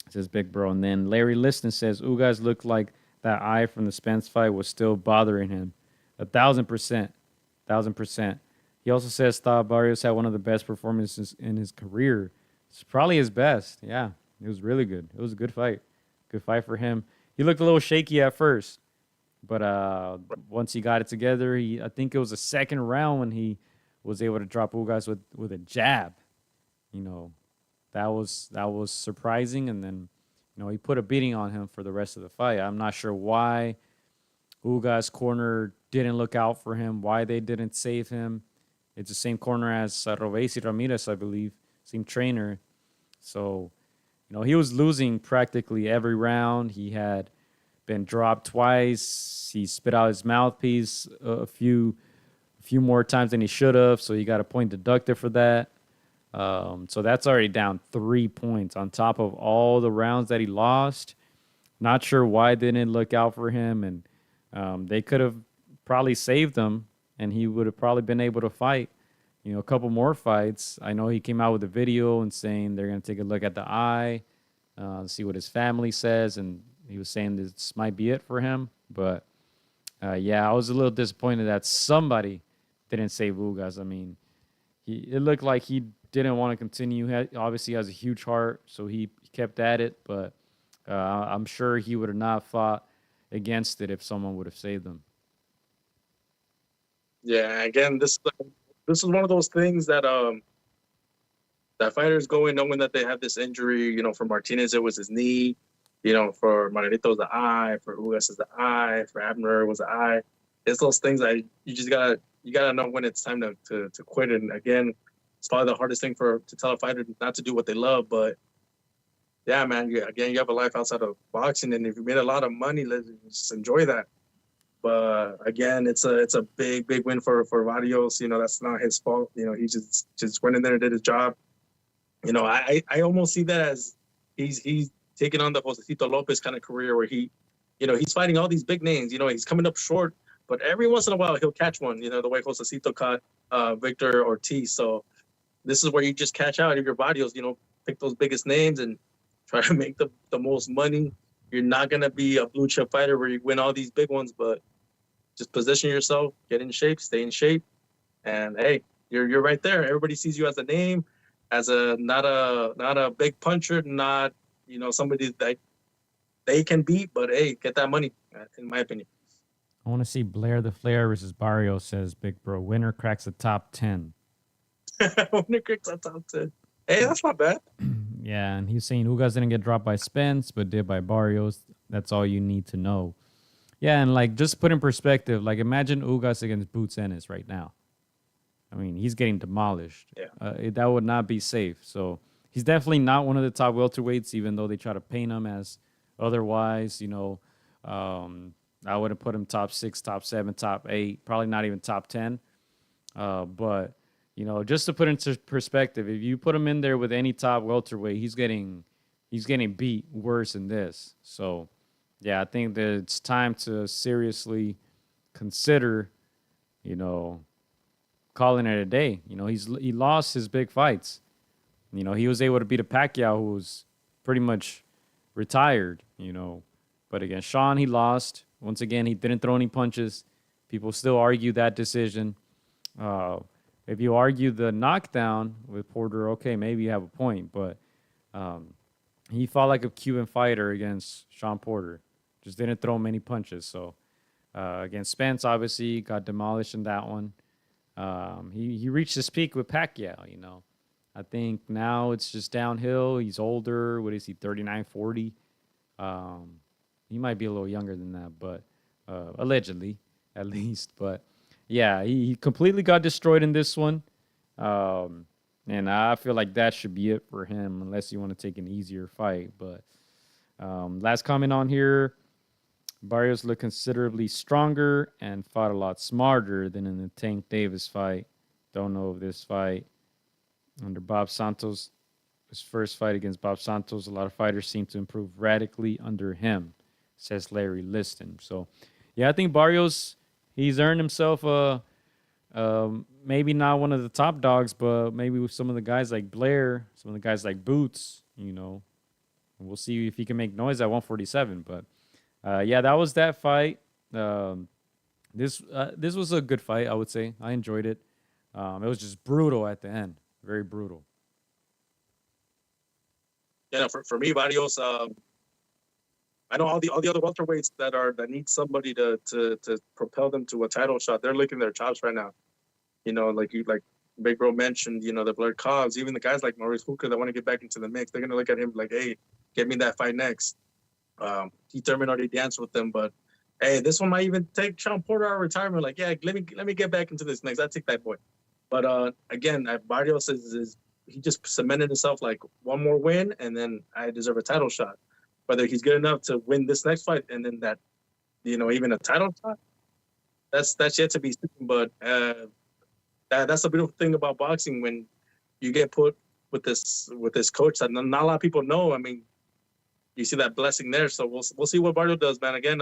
says Big Bro. And then Larry Liston says, Ugas looked like that eye from the Spence fight was still bothering him. 1,000%. 1,000%. He also says, thought Barrios had one of the best performances in his career. It's probably his best, yeah. It was really good. It was a good fight. Good fight for him. He looked a little shaky at first, but once he got it together, I think it was the second round when he was able to drop Ugas with a jab. You know, that was surprising, and then he put a beating on him for the rest of the fight. I'm not sure why Ugas' corner didn't look out for him, why they didn't save him. It's the same corner as Robesi Ramirez, I believe, same trainer. So, he was losing practically every round. He had been dropped twice. He spit out his mouthpiece a few more times than he should have, so he got a point deducted for that. So that's already down 3 points on top of all the rounds that he lost. Not sure why they didn't look out for him, and they could have probably saved him, and he would have probably been able to fight, a couple more fights. I know he came out with a video and saying they're going to take a look at the eye, see what his family says, and he was saying this might be it for him. But, I was a little disappointed that somebody didn't save Ugas. I mean, it looked like he didn't want to continue. He obviously has a huge heart, so he kept at it. But I'm sure he would have not fought against it if someone would have saved him. Yeah, again, this is one of those things that that fighters go in knowing that they have this injury. For Martinez, it was his knee. For Manito, it was the eye. For Ugas, it's the eye. For Abner, it was the eye. It's those things that you gotta know when it's time to quit. And again, it's probably the hardest thing to tell a fighter not to do what they love. But yeah, man, you have a life outside of boxing, and if you made a lot of money, let's just enjoy that. But again, it's a big win for Varios. That's not his fault. He just went in there and did his job. I almost see that as he's taking on the Tito Lopez kind of career where he's fighting all these big names. He's coming up short, but every once in a while he'll catch one. The way Josecito caught Victor Ortiz. So this is where you just catch out of your Varios. Pick those biggest names and try to make the most money. You're not gonna be a blue chip fighter where you win all these big ones, but just position yourself, get in shape, stay in shape, and hey, you're right there. Everybody sees you as a name, as not a big puncher, not somebody that they can beat, but hey, get that money. In my opinion, I want to see Blair the Flair versus Barrio, says Big Bro. Winner cracks the top 10. Winner cracks the top 10. Hey, that's not bad. Yeah, and he's saying Ugas didn't get dropped by Spence, but did by Barrios. That's all you need to know. Yeah, and just put in perspective, imagine Ugas against Boots Ennis right now. I mean, he's getting demolished. Yeah. That would not be safe. So he's definitely not one of the top welterweights, even though they try to paint him as otherwise. I wouldn't put him top 6, top 7, top 8, probably not even top 10. But just to put into perspective, if you put him in there with any top welterweight, he's getting beat worse than this. So, yeah, I think that it's time to seriously consider, calling it a day. He lost his big fights. He was able to beat a Pacquiao who was pretty much retired. But against Sean, he lost. Once again, he didn't throw any punches. People still argue that decision. If you argue the knockdown with Porter, okay, maybe you have a point. But he fought like a Cuban fighter against Sean Porter. Just didn't throw many punches. So against Spence, obviously, got demolished in that one. He reached his peak with Pacquiao, I think now it's just downhill. He's older. What is he, 39, 40? He might be a little younger than that, but allegedly, at least. But yeah, he completely got destroyed in this one. And I feel like that should be it for him unless you want to take an easier fight. But last comment on here, Barrios looked considerably stronger and fought a lot smarter than in the Tank Davis fight. Don't know if this fight under Bob Santos, his first fight against Bob Santos, a lot of fighters seem to improve radically under him, says Larry Liston. So, yeah, I think Barrios, he's earned himself maybe not one of the top dogs, but maybe with some of the guys like Blair, some of the guys like Boots, We'll see if he can make noise at 147. But, yeah, that was that fight. This was a good fight, I would say. I enjoyed it. It was just brutal at the end. Very brutal. for me, Barrios, I know all the other welterweights that need somebody to propel them to a title shot. They're licking their chops right now. Like Big Bro mentioned, the Blair Cobbs, even the guys like Maurice Hooker that want to get back into the mix. They're gonna look at him like, hey, get me that fight next. He Thurman already danced with them, but hey, this one might even take Sean Porter out of retirement. Like, yeah, let me get back into this next. I take that boy. But again, Barrios is he just cemented himself like one more win, and then I deserve a title shot. Whether he's good enough to win this next fight and then that, even a title shot, that's yet to be seen. But that's the beautiful thing about boxing when you get put with this coach that not a lot of people know. I mean, you see that blessing there. So we'll see what Barrio does, man. Again,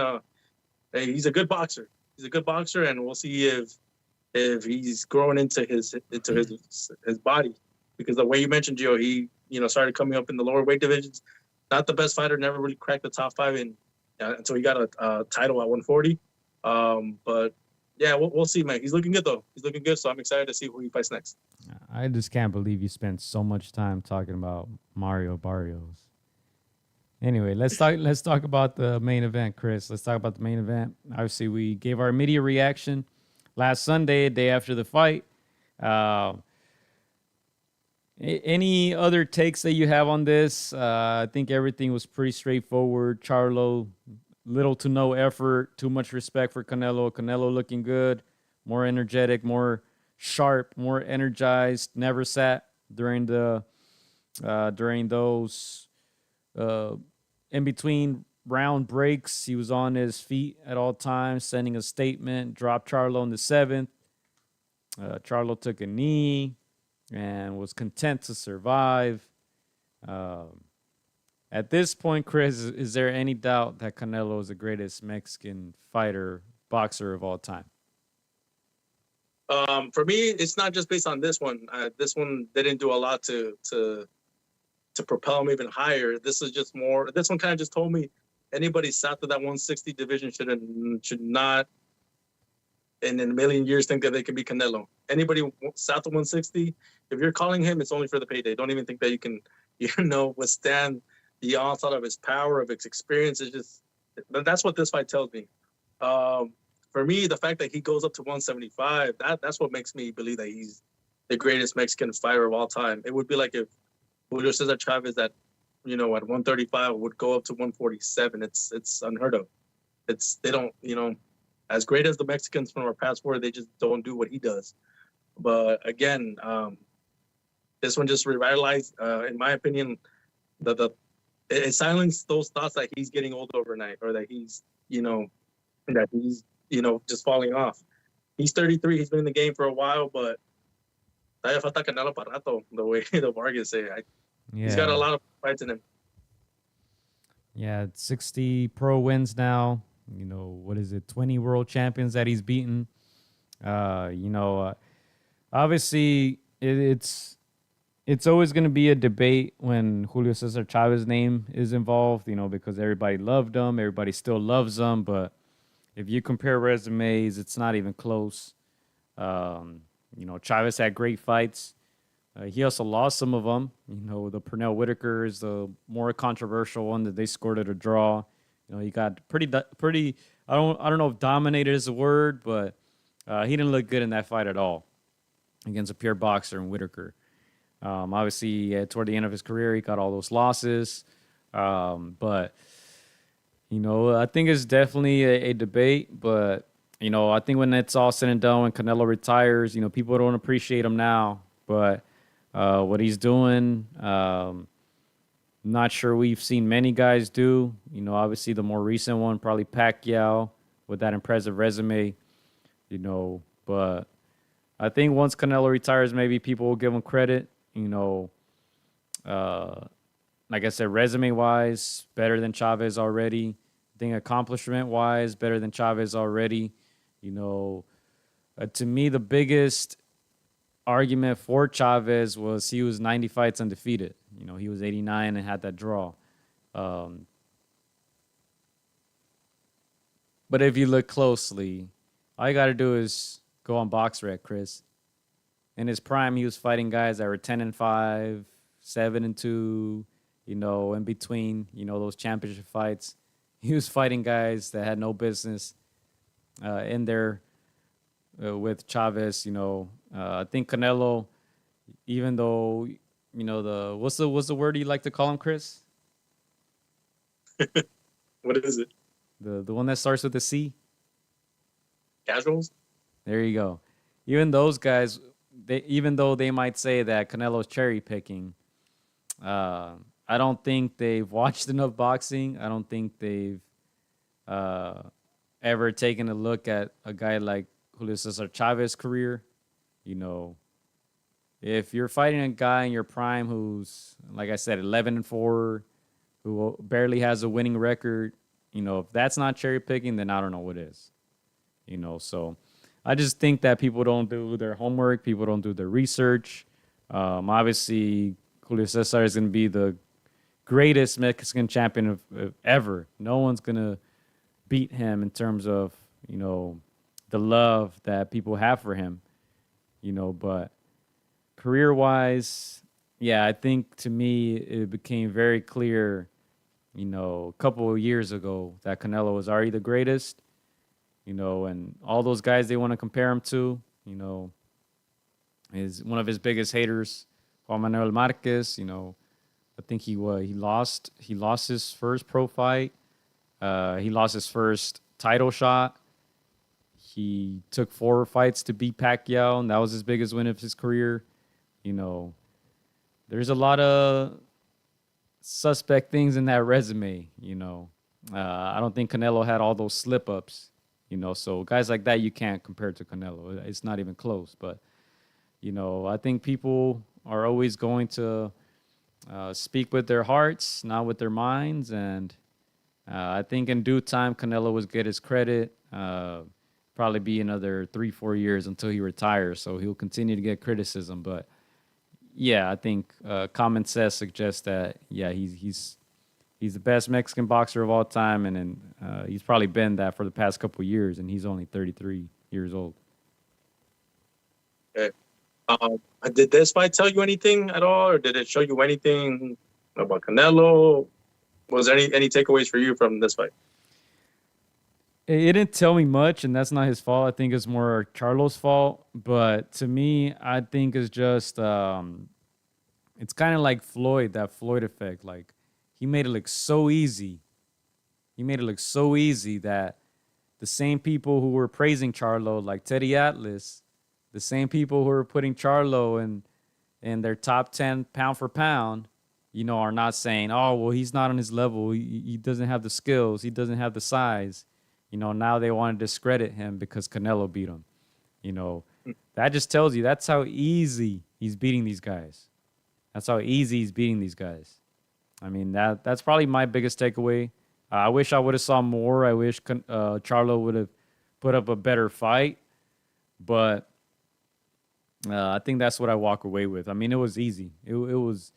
hey, he's a good boxer. He's a good boxer, and we'll see if he's growing into his body, because the way you mentioned, Gio, he started coming up in the lower weight divisions. Not the best fighter, never really cracked the top 5 until he got a title at 140. But yeah, we'll see, man. He's looking good though. He's looking good, so I'm excited to see who he fights next. I just can't believe you spent so much time talking about Mario Barrios. Anyway, let's talk about the main event, Chris. Let's talk about the main event. Obviously, we gave our immediate reaction last Sunday, day after the fight. Any other takes that you have on this? I think everything was pretty straightforward. Charlo, little to no effort, too much respect for Canelo. Canelo looking good, more energetic, more sharp, more energized. Never sat during those in between round breaks. He was on his feet at all times, sending a statement. Dropped Charlo in the 7th. Charlo took a knee and was content to survive. At this point, Chris, is there any doubt that Canelo is the greatest Mexican boxer of all time? For me, it's not just based on this one. This one didn't do a lot to propel him even higher. This is just more. This one kind of just told me anybody south of that 160 division should not, in a million years, think that they can be Canelo. Anybody south of 160, if you're calling him, it's only for the payday. Don't even think that you can, withstand the onslaught of his power, of his experience. It's just, that's what this fight tells me. For me, the fact that he goes up to 175, that's what makes me believe that he's the greatest Mexican fighter of all time. It would be like if Julio Cesar Chavez at 135 would go up to 147. It's unheard of. They don't, as great as the Mexicans from our past were, they just don't do what he does. But again, this one just revitalized, in my opinion, it silenced those thoughts that he's getting old overnight, or that he's just falling off. He's 33. He's been in the game for a while, but todavía falta Canelo para rato, the way the Vargas say. He's got a lot of fights in him. Yeah, 60 pro wins now. What is it? 20 world champions that he's beaten. Obviously, it's always going to be a debate when Julio Cesar Chavez's name is involved, because everybody loved him. Everybody still loves him. But if you compare resumes, it's not even close. Chavez had great fights. He also lost some of them. The Pernell Whitaker is the more controversial one that they scored at a draw. He got pretty. I don't know if dominated is a word, but he didn't look good in that fight at all against a pure boxer in Whitaker. Obviously, toward the end of his career, he got all those losses. But I think it's definitely a debate. But I think when it's all said and done, when Canelo retires, people don't appreciate him now. But what he's doing, not sure we've seen many guys do. Obviously the more recent one, probably Pacquiao with that impressive resume. But I think once Canelo retires, maybe people will give him credit. Like I said, resume-wise, better than Chavez already. I think accomplishment-wise, better than Chavez already. To me, the biggest argument for Chavez was he was 90 fights undefeated. He was 89 and had that draw. But if you look closely, all you got to do is go on BoxRec, Chris. In his prime, he was fighting guys that were 10-5, 7-2, in between, those championship fights. He was fighting guys that had no business in there with Chavez. I think Canelo, even though, what's the word you like to call him, Chris? What is it? The one that starts with a C? Casuals? There you go. Even those guys, even though they might say that Canelo's cherry picking, I don't think they've watched enough boxing. I don't think they've ever taken a look at a guy like Julio Cesar Chavez's career. If you're fighting a guy in your prime who's, like I said, 11-4, who barely has a winning record, if that's not cherry picking, then I don't know what is. So I just think that people don't do their homework. People don't do their research. Obviously, Julio Cesar is going to be the greatest Mexican champion of ever. No one's going to beat him in terms of, the love that people have for him, but career-wise, yeah, I think to me it became very clear, a couple of years ago that Canelo was already the greatest, and all those guys they want to compare him to, is one of his biggest haters, Juan Manuel Marquez. I think he lost his first pro fight. He lost his first title shot. He took 4 fights to beat Pacquiao, and that was his biggest win of his career. There's a lot of suspect things in that resume. I don't think Canelo had all those slip ups. So guys like that you can't compare to Canelo. It's not even close. But I think people are always going to speak with their hearts, not with their minds. And I think in due time, Canelo will get his credit. Probably be another 3-4 years until he retires. So he'll continue to get criticism. But yeah, I think common sense suggests that, yeah, he's the best Mexican boxer of all time. And he's probably been that for the past couple of years. And he's only 33 years old. Okay. Did this fight tell you anything at all, or did it show you anything about Canelo? Was there any takeaways for you from this fight? It didn't tell me much, and that's not his fault. I think it's more Charlo's fault. But to me, I think it's just it's kind of like Floyd, that Floyd effect. Like, he made it look so easy. He made it look so easy that the same people who were praising Charlo, like Teddy Atlas, the same people who are putting Charlo in their top 10 pound for pound, are not saying, oh, well, he's not on his level. He doesn't have the skills. He doesn't have the size. Now they want to discredit him because Canelo beat him. That just tells you that's how easy he's beating these guys. That's how easy he's beating these guys. I mean, that's probably my biggest takeaway. I wish I would have saw more. I wish Charlo would have put up a better fight. But I think that's what I walk away with. I mean, it was easy. It was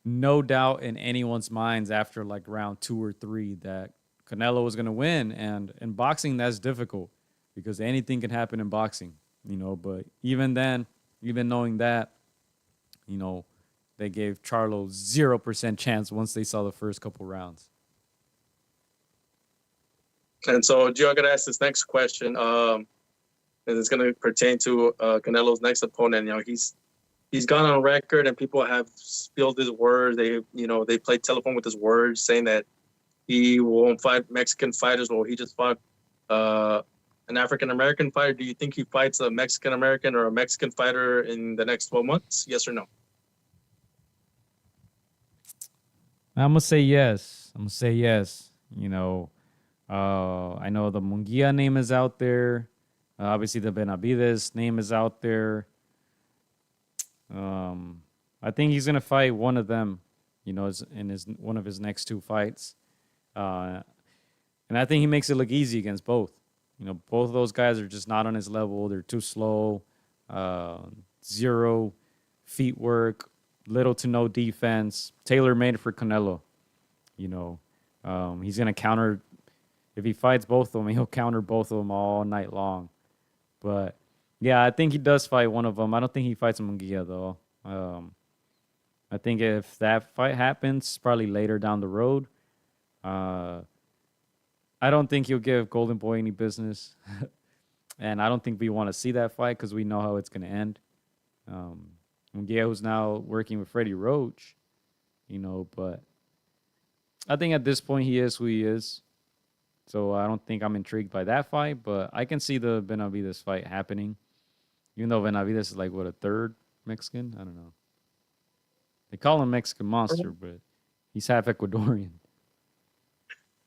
no doubt in anyone's minds after like round 2 or 3 that Canelo was going to win. And in boxing, that's difficult because anything can happen in boxing, But even then, even knowing that, they gave Charlo 0% chance once they saw the first couple rounds. And so, Gio, I'm going to ask this next question. And it's going to pertain to Canelo's next opponent. He's gone on record, and people have spilled his words. They played telephone with his words, saying that he won't fight Mexican fighters. Well, he just fought an African-American fighter. Do you think he fights a Mexican-American or a Mexican fighter in the next 12 months? Yes or no? I'm going to say yes. I know the Munguia name is out there. Obviously, the Benavides name is out there. I think he's going to fight one of them, in one of his next 2 fights. And I think he makes it look easy against both. Both of those guys are just not on his level. They're too slow. 0 feet work, little to no defense. Tailor-made for Canelo. He's going to counter. If he fights both of them, he'll counter both of them all night long. But, yeah, I think he does fight one of them. I don't think he fights Munguia, though. I think if that fight happens, probably later down the road, I don't think he'll give Golden Boy any business. And I don't think we want to see that fight because we know how it's going to end. Munguia's now working with Freddie Roach, but I think at this point he is who he is. So I don't think I'm intrigued by that fight, but I can see the Benavidez fight happening. Even though Benavidez is like, a third Mexican? I don't know. They call him Mexican Monster, but he's half Ecuadorian.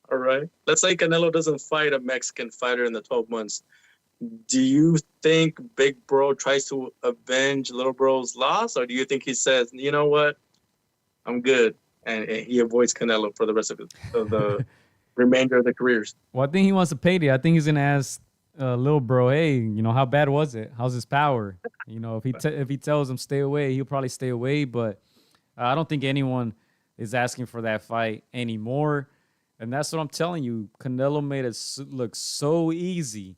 All right. Let's say Canelo doesn't fight a Mexican fighter in the 12 months. Do you think Big Bro tries to avenge Little Bro's loss, or do you think he says, you know what, I'm good, and he avoids Canelo for the rest of the remainder of the careers? Well, I think he wants a payday. I think he's gonna ask Little Bro, hey, how bad was it? How's his power? If he tells him stay away, he'll probably stay away. But I don't think anyone is asking for that fight anymore. And that's what I'm telling you. Canelo made it look so easy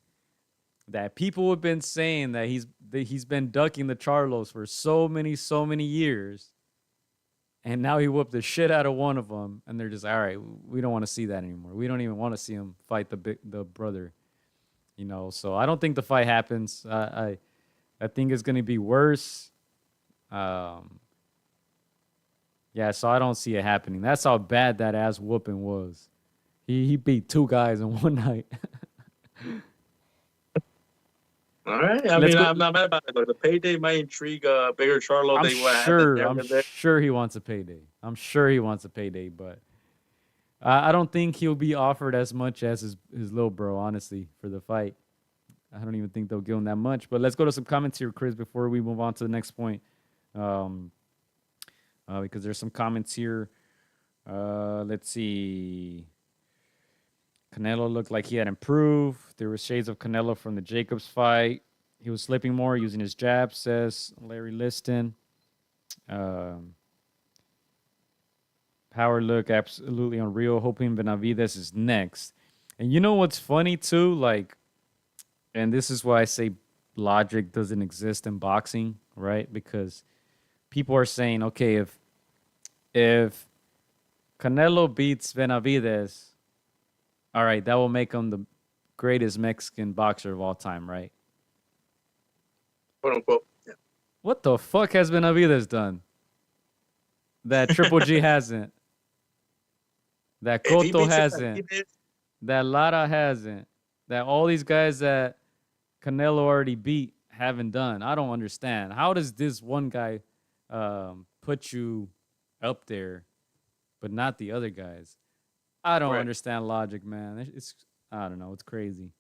that people have been saying that he's been ducking the Charlos for so many years. And now he whooped the shit out of one of them. And they're just, all right, we don't want to see that anymore. We don't even want to see him fight the brother. So I don't think the fight happens. I think it's going to be worse. Yeah, so I don't see it happening. That's how bad that ass whooping was. He beat two guys in one night. All right. I'm not mad about it. Like, the payday might intrigue bigger Charlo. I'm sure he wants a payday. But I don't think he'll be offered as much as his little bro, honestly, for the fight. I don't even think they'll give him that much. But let's go to some comments here, Chris, before we move on to the next point. Because there's some comments here. Let's see. Canelo looked like he had improved. There were shades of Canelo from the Jacobs fight. He was slipping more, using his jab, says Larry Liston. Power look absolutely unreal. Hoping Benavidez is next. And you know what's funny too? Like, and this is why I say logic doesn't exist in boxing, right? Because people are saying, okay, if Canelo beats Benavidez, all right, that will make him the greatest Mexican boxer of all time, right? Quote unquote. Yeah. What the fuck has Benavidez done that Triple G hasn't? That Cotto hasn't? That Lara hasn't? That all these guys that Canelo already beat haven't done? I don't understand. How does this one guy put you up there, but not the other guys? I don't understand logic, man. I don't know. It's crazy.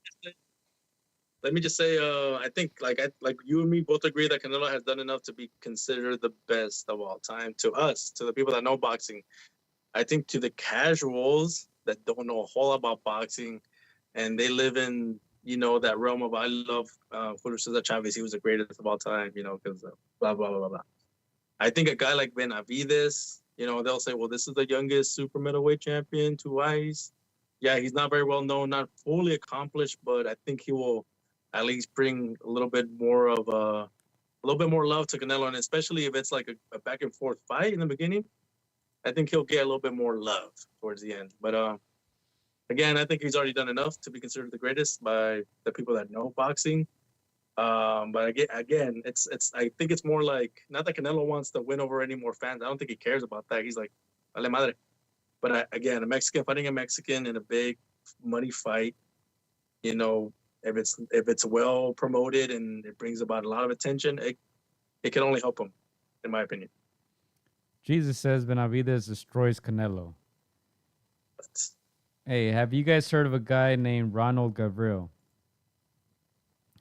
Let me just say, I think like you and me both agree that Canelo has done enough to be considered the best of all time to us, to the people that know boxing. I think to the casuals that don't know a whole lot about boxing, and they live in that realm of I love Julio Cesar Chavez. He was the greatest of all time, because blah blah blah blah. I think a guy like Benavidez, they'll say, well, this is the youngest super middleweight champion twice. Yeah, he's not very well known, not fully accomplished, but I think he will at least bring a little bit more love to Canelo, and especially if it's like a back and forth fight in the beginning, I think he'll get a little bit more love towards the end. But again, I think he's already done enough to be considered the greatest by the people that know boxing. But again, it's I think it's more like, not that Canelo wants to win over any more fans. I don't think he cares about that. He's like, vale madre. But again, a Mexican fighting a Mexican in a big money fight, if it's well promoted and it brings about a lot of attention, it can only help him, in my opinion. Jesus says Benavidez destroys Canelo. Hey, have you guys heard of a guy named Ronald Gavril?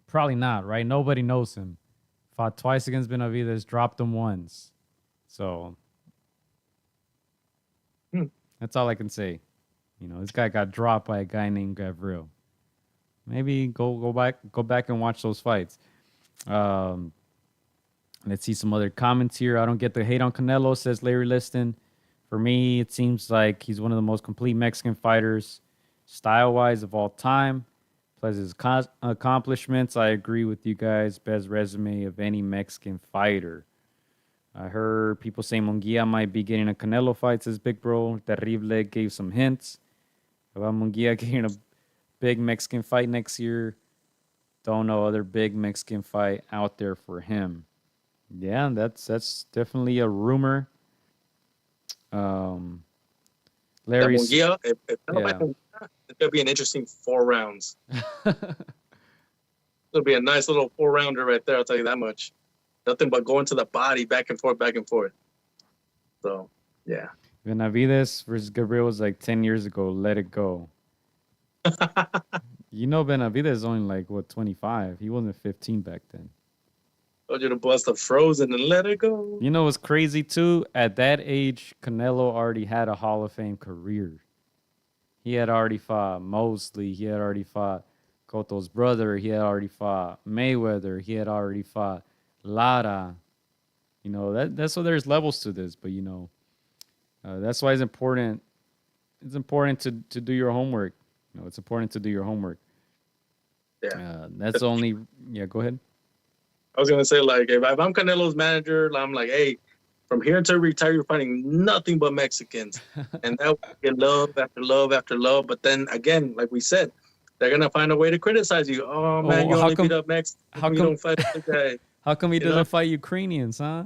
Probably not, right? Nobody knows him. Fought twice against Benavidez, dropped him once. So that's all I can say. This guy got dropped by a guy named Gavril. Maybe go back and watch those fights. Let's see some other comments here. I don't get the hate on Canelo, says Larry Liston. For me, it seems like he's one of the most complete Mexican fighters, style-wise, of all time. Plus his accomplishments, I agree with you guys. Best resume of any Mexican fighter. I heard people say Munguia might be getting a Canelo fight, says Big Bro. Terrible gave some hints about Munguia getting a big Mexican fight next year. Don't know other big Mexican fight out there for him. Yeah, that's definitely a rumor. That Larry's, Munguia, if yeah. it's gonna be an interesting 4 rounds. It'll be a nice little 4-rounder right there. I'll tell you that much. Nothing but going to the body, back and forth, back and forth. So, yeah. Benavides versus Gabriel was like 10 years ago. Let it go. You know, Benavides is only like, what, 25? He wasn't 15 back then. Told you to bust the frozen and let it go. You know what's crazy, too? At that age, Canelo already had a Hall of Fame career. He had already fought Mosley. He had already fought Cotto's brother. He had already fought Mayweather. He had already fought Lara. You know, that's why there's levels to this. But, you know, that's why it's important. It's important to do your homework. You know, it's important to do your homework. Yeah. That's only... Yeah, go ahead. I was going to say, like, if I'm Canelo's manager, I'm like, hey, from here until retire, you're fighting nothing but Mexicans. And that will get love after love after love. But then, again, like we said, they're going to find a way to criticize you. Oh, man, you only beat up Mexicans. How you come, don't fight this guy. How come he doesn't fight Ukrainians, huh?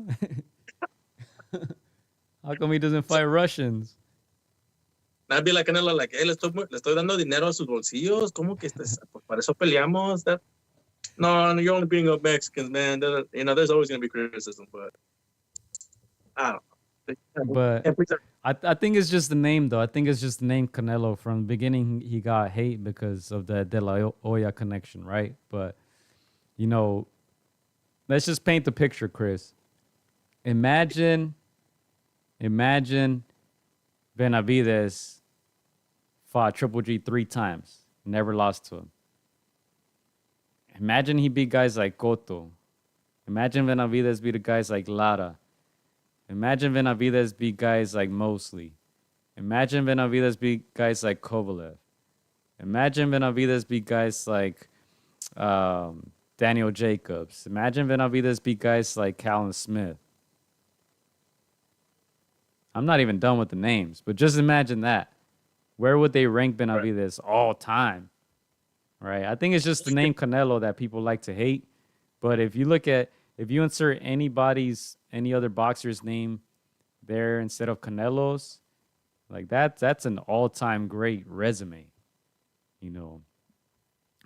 How come he doesn't fight Russians? And I'd be like Canelo, like, hey, le estoy dando dinero a sus bolsillos. ¿Cómo que para eso peleamos? No, you're only beating up Mexicans, man. You know, there's always going to be criticism, but I don't know. But I think it's just the name, though. I think it's just the name Canelo. From the beginning, he got hate because of the De La Hoya connection, right? But, you know, let's just paint the picture, Chris. Imagine Benavides fought Triple G 3 times, never lost to him. Imagine he beat guys like Cotto. Imagine Benavides beat guys like Lara. Imagine Benavides beat guys like Mosley. Imagine Benavides beat guys like Kovalev. Imagine Benavides beat guys like Daniel Jacobs. Imagine Benavides beat guys like Callum Smith. I'm not even done with the names, but just imagine that. Where would they rank Benavides all time? Right? I think it's just the name Canelo that people like to hate. But if you insert any other boxer's name there instead of Canelo's, like that's an all-time great resume. You know,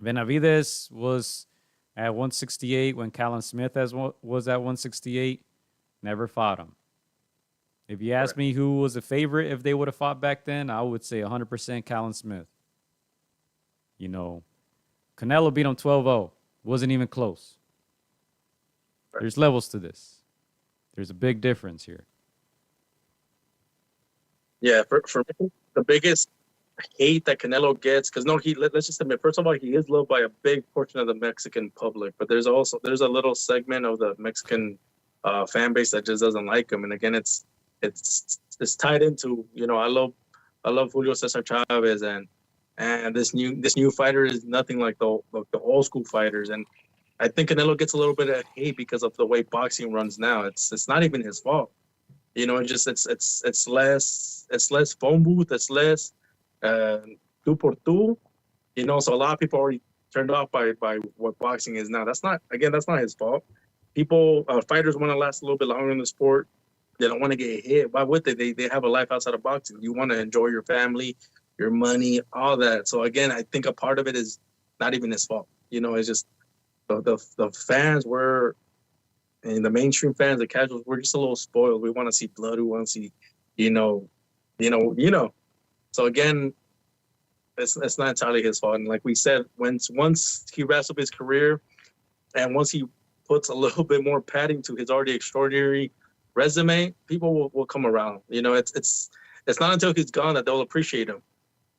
Benavides was at 168 when Callum Smith was at 168. Never fought him. If you ask me who was a favorite if they would have fought back then, I would say 100% Callum Smith. You know, Canelo beat him 12-0. Wasn't even close. There's levels to this. There's a big difference here. Yeah, for me, the biggest hate that Canelo gets, because let's just admit, first of all, he is loved by a big portion of the Mexican public, but there's a little segment of the Mexican fan base that just doesn't like him. And again, it's tied into, you know, I love Julio Cesar Chavez, and this new fighter is nothing like the old school fighters. And I think Canelo gets a little bit of hate because of the way boxing runs now. It's not even his fault. You know, it's less phone booth, it's less two por two. You know, so a lot of people are already turned off by what boxing is now. That's not his fault. People, fighters want to last a little bit longer in the sport. They don't want to get hit. Why would they? They have a life outside of boxing. You want to enjoy your family, your money, all that. So again, I think a part of it is not even his fault. You know, it's just the fans were, and the mainstream fans, the casuals, we're just a little spoiled. We want to see blood. We want to see, you know. So again, it's not entirely his fault. And like we said, once he wraps up his career, and once he puts a little bit more padding to his already extraordinary resume, people will come around. You know, it's not until he's gone that they'll appreciate him.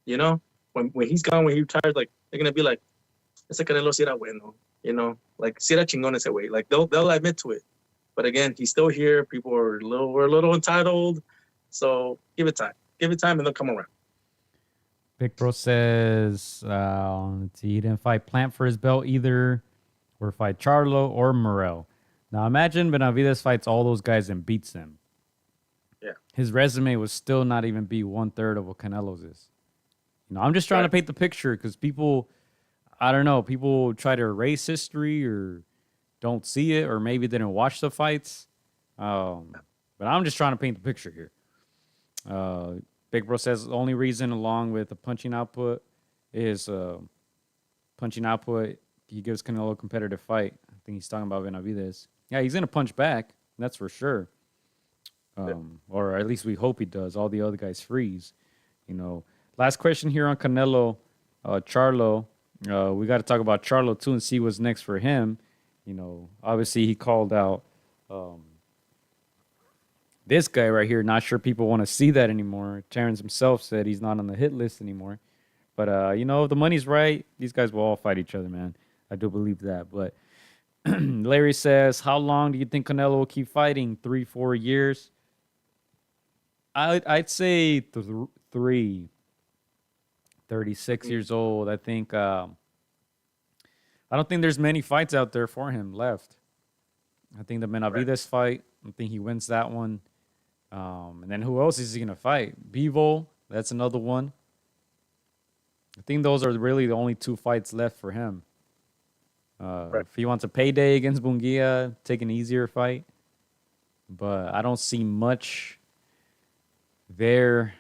You know, when he's gone, when he retires, like they're gonna be like, ese Canelo si era bueno. You know, like si era chingón ese way. Like they'll admit to it. But again, he's still here. People we're a little entitled. So give it time, and they'll come around. Big Bro says he didn't fight Plant for his belt either, or fight Charlo or Morel. Now imagine Benavidez fights all those guys and beats them. Yeah. His resume would still not even be 1/3 of what Canelo's is. I'm just trying to paint the picture because people, I don't know, people try to erase history or don't see it or maybe didn't watch the fights. But I'm just trying to paint the picture here. Big Bro says the only reason, along with the punching output, is punching output. He gives Canelo a competitive fight. I think he's talking about Benavidez. Yeah, he's gonna punch back. That's for sure. Or at least we hope he does. All the other guys freeze. Last question here on Canelo, Charlo. We got to talk about Charlo too and see what's next for him. Obviously he called out this guy right here. Not sure people want to see that anymore. Terrence himself said he's not on the hit list anymore. But, if the money's right, these guys will all fight each other, man. I do believe that. But Larry says, how long do you think Canelo will keep fighting? 3-4 years? I'd say 3. 36 years old. I think I don't think there's many fights out there for him left. I think the Benavidez fight, I think he wins that one. And then who else is he going to fight? Bivol, that's another one. I think those are really the only 2 fights left for him. If he wants a payday against Bungia, take an easier fight. But I don't see much there.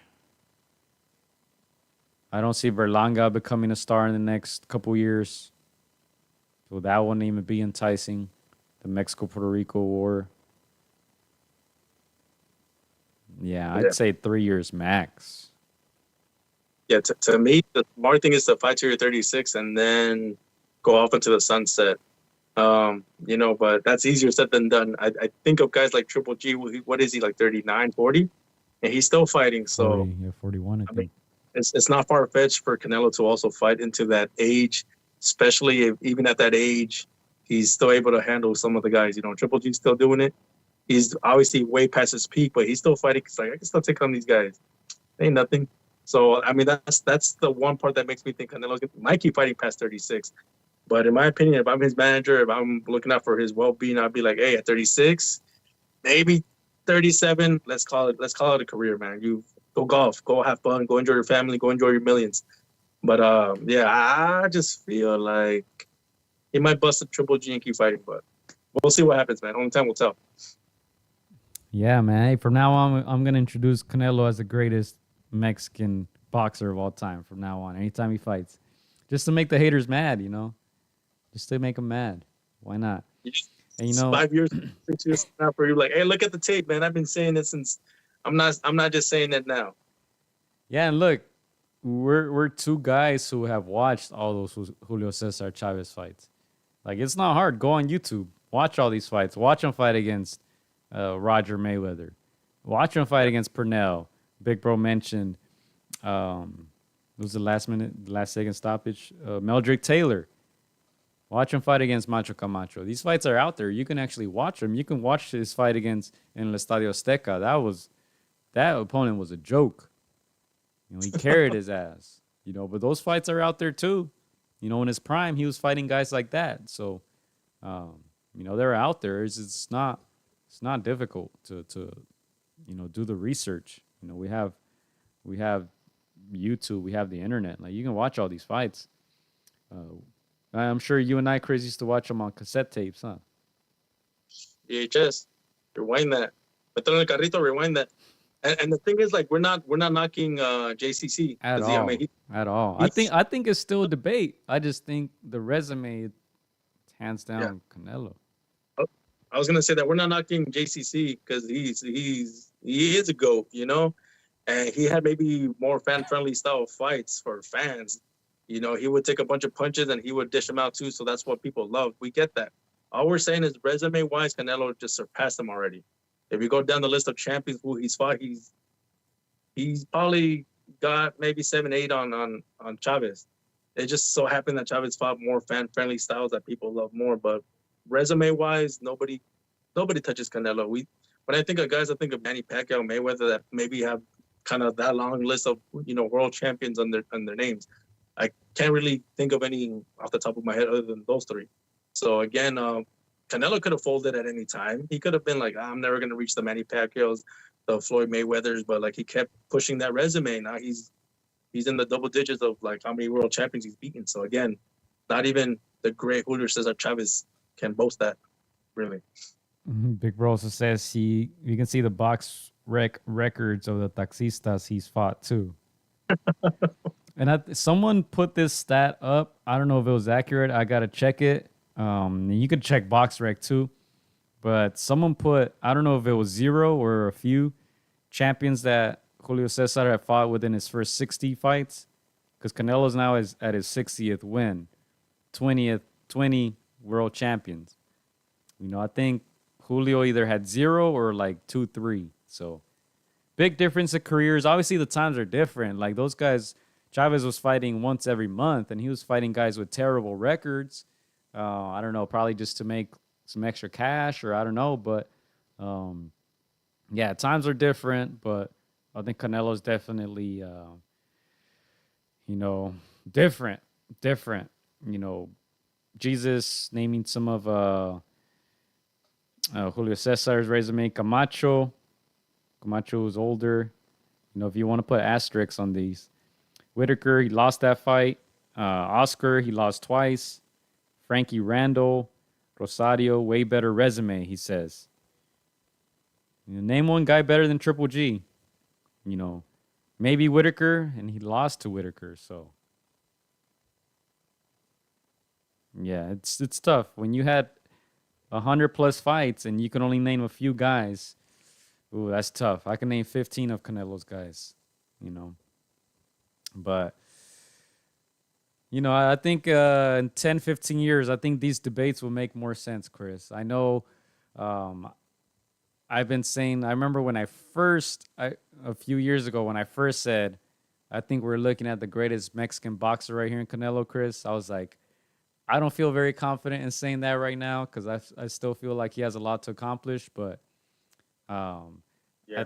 I don't see Berlanga becoming a star in the next couple years. So that wouldn't even be enticing. The Mexico-Puerto Rico war. Yeah, I'd say 3 years max. Yeah, to me, the smart thing is to fight till you're 36 and then go off into the sunset. But that's easier said than done. I think of guys like Triple G. What is he, like 39, 40? And he's still fighting. So 41, I think. It's not far-fetched for Canelo to also fight into that age, especially if, even at that age, he's still able to handle some of the guys. Triple G's still doing it. He's obviously way past his peak, but he's still fighting. It's like, I can still take on these guys. Ain't nothing. So, that's the one part that makes me think Canelo might keep fighting past 36. But in my opinion, if I'm his manager, if I'm looking out for his well-being, I'd be like, hey, at 36, maybe 37, let's call it a career, man. You go golf, go have fun, go enjoy your family, go enjoy your millions. But I just feel like he might bust a Triple G and keep fighting. But we'll see what happens, man. Only time will tell. Yeah, man. Hey, from now on, I'm gonna introduce Canelo as the greatest Mexican boxer of all time. From now on, anytime he fights, just to make the haters mad, just to make them mad. Why not? And 5 years, 6 years now for you, like, hey, look at the tape, man. I've been saying this since. I'm not just saying that now. Yeah, and look, we're 2 guys who have watched all those Julio Cesar Chavez fights. Like, it's not hard. Go on YouTube, watch all these fights. Watch him fight against Roger Mayweather. Watch him fight against Pernell. Big Bro mentioned it was the last second stoppage. Meldrick Taylor. Watch him fight against Macho Camacho. These fights are out there. You can actually watch them. You can watch his fight against in El Estadio Azteca. That opponent was a joke. He carried his ass. But those fights are out there too. In his prime, he was fighting guys like that. So, they're out there. It's not difficult to do the research. We have YouTube, we have the internet. Like, you can watch all these fights. I'm sure you and I, Chris, used to watch them on cassette tapes, huh? VHS, rewind that. Meterlo en el carrito, rewind that. And the thing is, like, we're not knocking JCC at all. I think it's still a debate. I just think the resume, hands down, Canelo. I was gonna say that we're not knocking JCC because he is a GOAT, and he had maybe more fan-friendly style fights for fans. He would take a bunch of punches and he would dish them out too. So that's what people love. We get that. All we're saying is resume-wise, Canelo just surpassed him already. If you go down the list of champions who he's fought, he's probably got maybe 7, 8 on Chavez. It just so happened that Chavez fought more fan-friendly styles that people love more. But resume-wise, nobody touches Canelo. When I think of guys, I think of Manny, Pacquiao, Mayweather that maybe have kind of that long list of world champions on their names. I can't really think of any off the top of my head other than those 3. So again, Canelo could have folded at any time. He could have been like, I'm never going to reach the Manny Pacquiaos, the Floyd Mayweathers, but like he kept pushing that resume. Now he's in the double digits of like how many world champions he's beaten. So again, not even the great Julio Cesar Chavez can boast that, really. Big Bro also says you can see the box records of the taxistas he's fought too. And someone put this stat up. I don't know if it was accurate. I gotta check it. You could check box rec too, but someone put, I don't know if it was 0 or a few champions that Julio Cesar had fought within his first 60 fights, because Canelo's now is at his 60th win, 20 world champions. I think Julio either had 0 or like 2, 3. So big difference in careers. Obviously, the times are different. Like those guys, Chavez was fighting once every month, and he was fighting guys with terrible records. I don't know, probably just to make some extra cash, or I don't know. But yeah, times are different. But I think Canelo's definitely, different. Jesus naming some of Julio Cesar's resume. Camacho was older. If you want to put asterisks on these. Whitaker, he lost that fight. Oscar, he lost twice. Frankie Randall, Rosario, way better resume, he says. Name one guy better than Triple G. Maybe Whitaker, and he lost to Whitaker. So, yeah, it's tough. When you had 100+ fights and you can only name a few guys, ooh, that's tough. I can name 15 of Canelo's guys, But, I think in 10, 15 years, I think these debates will make more sense, Chris. I know I've been saying, I remember when a few years ago, when I first said, I think we're looking at the greatest Mexican boxer right here in Canelo, Chris. I was like, I don't feel very confident in saying that right now, because I still feel like he has a lot to accomplish. But I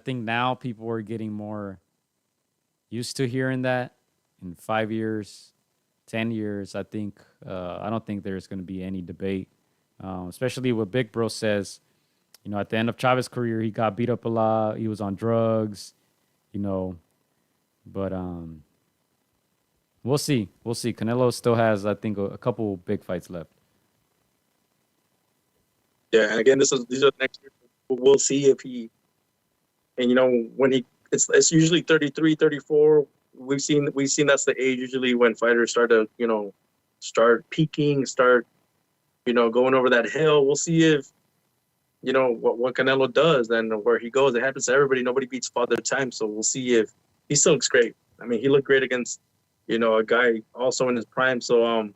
think now people are getting more used to hearing that. In 5 years, 10 years, I don't think there's going to be any debate, especially what Big Bro says. At the end of Chavez's career, he got beat up a lot. He was on drugs, But we'll see. Canelo still has, I think, a couple big fights left. Yeah, and again, these are next year. We'll see if he, and when it's usually 33, 34. We've seen that's the age usually when fighters start to start peaking, going over that hill. We'll see if what Canelo does and where he goes. It happens to everybody. Nobody beats Father Time, so we'll see if he still looks great. I mean, he looked great against a guy also in his prime. So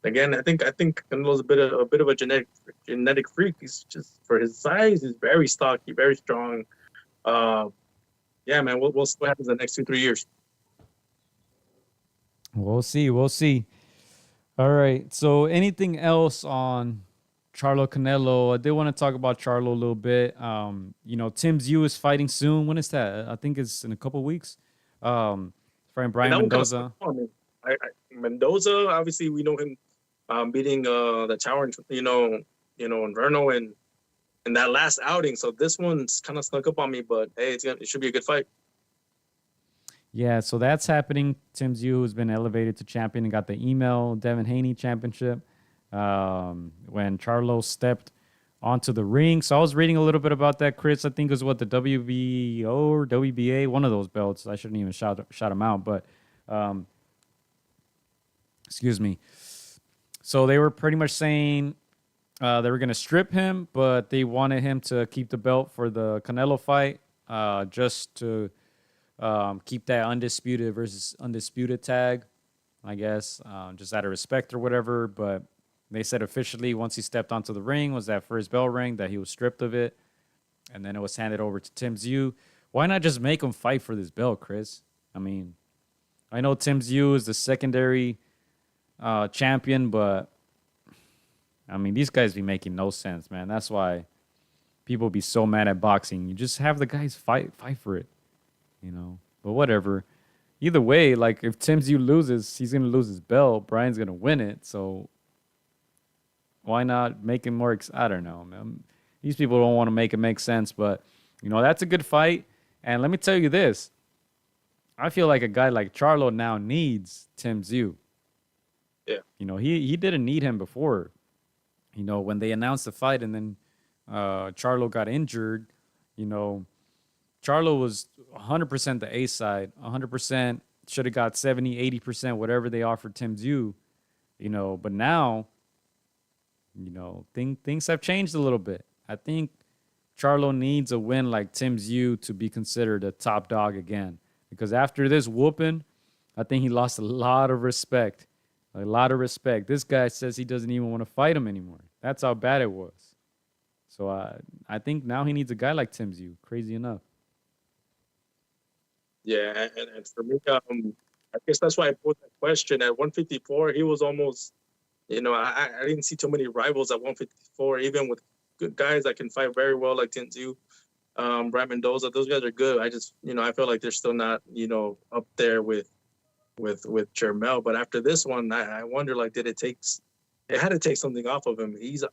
again, I think Canelo's a bit of a genetic freak. He's just, for his size, he's very stocky, very strong. Yeah, man, we'll see what happens in the next 2-3 years. We'll see. All right. So anything else on Charlo Canelo? I did want to talk about Charlo a little bit. Tim Zhu is fighting soon. When is that? I think it's in a couple of weeks. Fighting Brian Mendoza. Mendoza, obviously, we know him beating the Tower, Inverno in that last outing. So this one's kind of snuck up on me, but hey, it should be a good fight. Yeah, so that's happening. Tim Zhu has been elevated to champion and got the email Devin Haney championship when Charlo stepped onto the ring. So I was reading a little bit about that, Chris. I think it was the WBO or WBA, one of those belts. I shouldn't even shout him out, but excuse me. So they were pretty much saying they were going to strip him, but they wanted him to keep the belt for the Canelo fight, just to keep that undisputed versus undisputed tag, I guess, just out of respect or whatever. But they said officially, once he stepped onto the ring, was that first bell ring, that he was stripped of it, and then it was handed over to Tim Zhu. Why not just make him fight for this belt, Chris? I mean, I know Tim Zhu is the secondary champion, but I mean, these guys be making no sense, man. That's why people be so mad at boxing. You just have the guys fight for it, But whatever. Either way, like, if Tim Zhu loses, he's gonna lose his belt. Brian's gonna win it. So Why not make it more? I don't know, man. These people don't want to make it make sense, but that's a good fight. And let me tell you this: I feel like a guy like Charlo now needs Tim Tszyu. Yeah. He didn't need him before. When they announced the fight and then Charlo got injured, Charlo was 100% the A side, 100% should have got 70, 80%, whatever they offered Tim Tszyu, but now, things have changed a little bit. I think Charlo needs a win like Tim Tszyu to be considered a top dog again, because after this whooping, I think he lost a lot of respect. A lot of respect. This guy says he doesn't even want to fight him anymore. That's how bad it was. So I think now he needs a guy like Tim Tszyu. Crazy enough. Yeah, and for me, I guess that's why I put that question at 154. He was almost, I didn't see too many rivals at 154, even with good guys that can fight very well like Tim Tszyu, Brian Mendoza. Those guys are good. I just, I feel like they're still not, up there with Jermel. But after this one, I wonder, like, it had to take something off of him. He's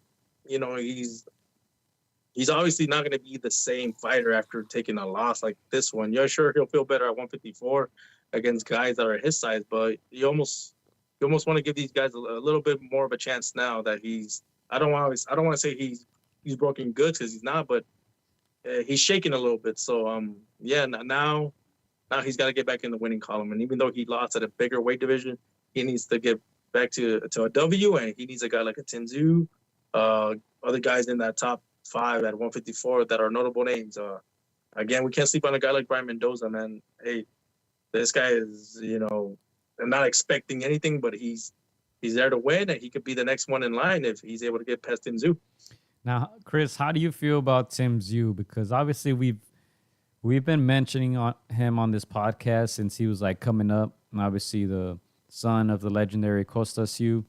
obviously not going to be the same fighter after taking a loss like this one. Yeah, sure, he'll feel better at 154 against guys that are his size, but you almost want to give these guys a little bit more of a chance now that I don't want to say he's broken good, because he's not, but he's shaking a little bit. So now he's got to get back in the winning column. And even though he lost at a bigger weight division, he needs to get back to a W, and he needs a guy like a Tim Tszyu, other guys in that top 5 at 154 that are notable names. Again, we can't sleep on a guy like Brian Mendoza, man. Hey, this guy is, I'm not expecting anything, but he's there to win, and he could be the next one in line if he's able to get past Tim Tszyu. Now, Chris, how do you feel about Tim Tszyu? Because obviously we've been mentioning him on this podcast since he was like coming up, and obviously the son of the legendary Costa Tszyu.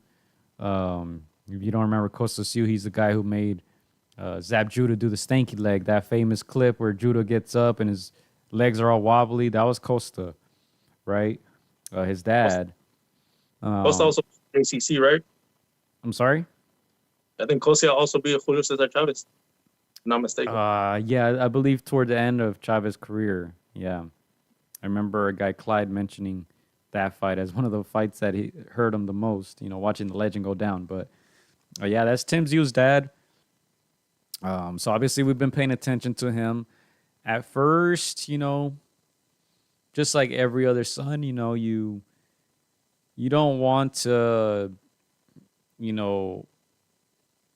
If you don't remember Costa Tszyu, he's the guy who made Zab Judah do the stanky leg, that famous clip where Judah gets up and his legs are all wobbly. That was Costa, right? His dad. Costa also ACC, right? I'm sorry? I think Costa also beat Julio Cesar Chavez. Not mistaken. Yeah, I believe toward the end of Chavez's career. Yeah. I remember a guy, Clyde, mentioning that fight as one of the fights that he hurt him the most, watching the legend go down. But yeah, that's Tim Tszyu's dad. So obviously we've been paying attention to him. At first, just like every other son, you don't want to,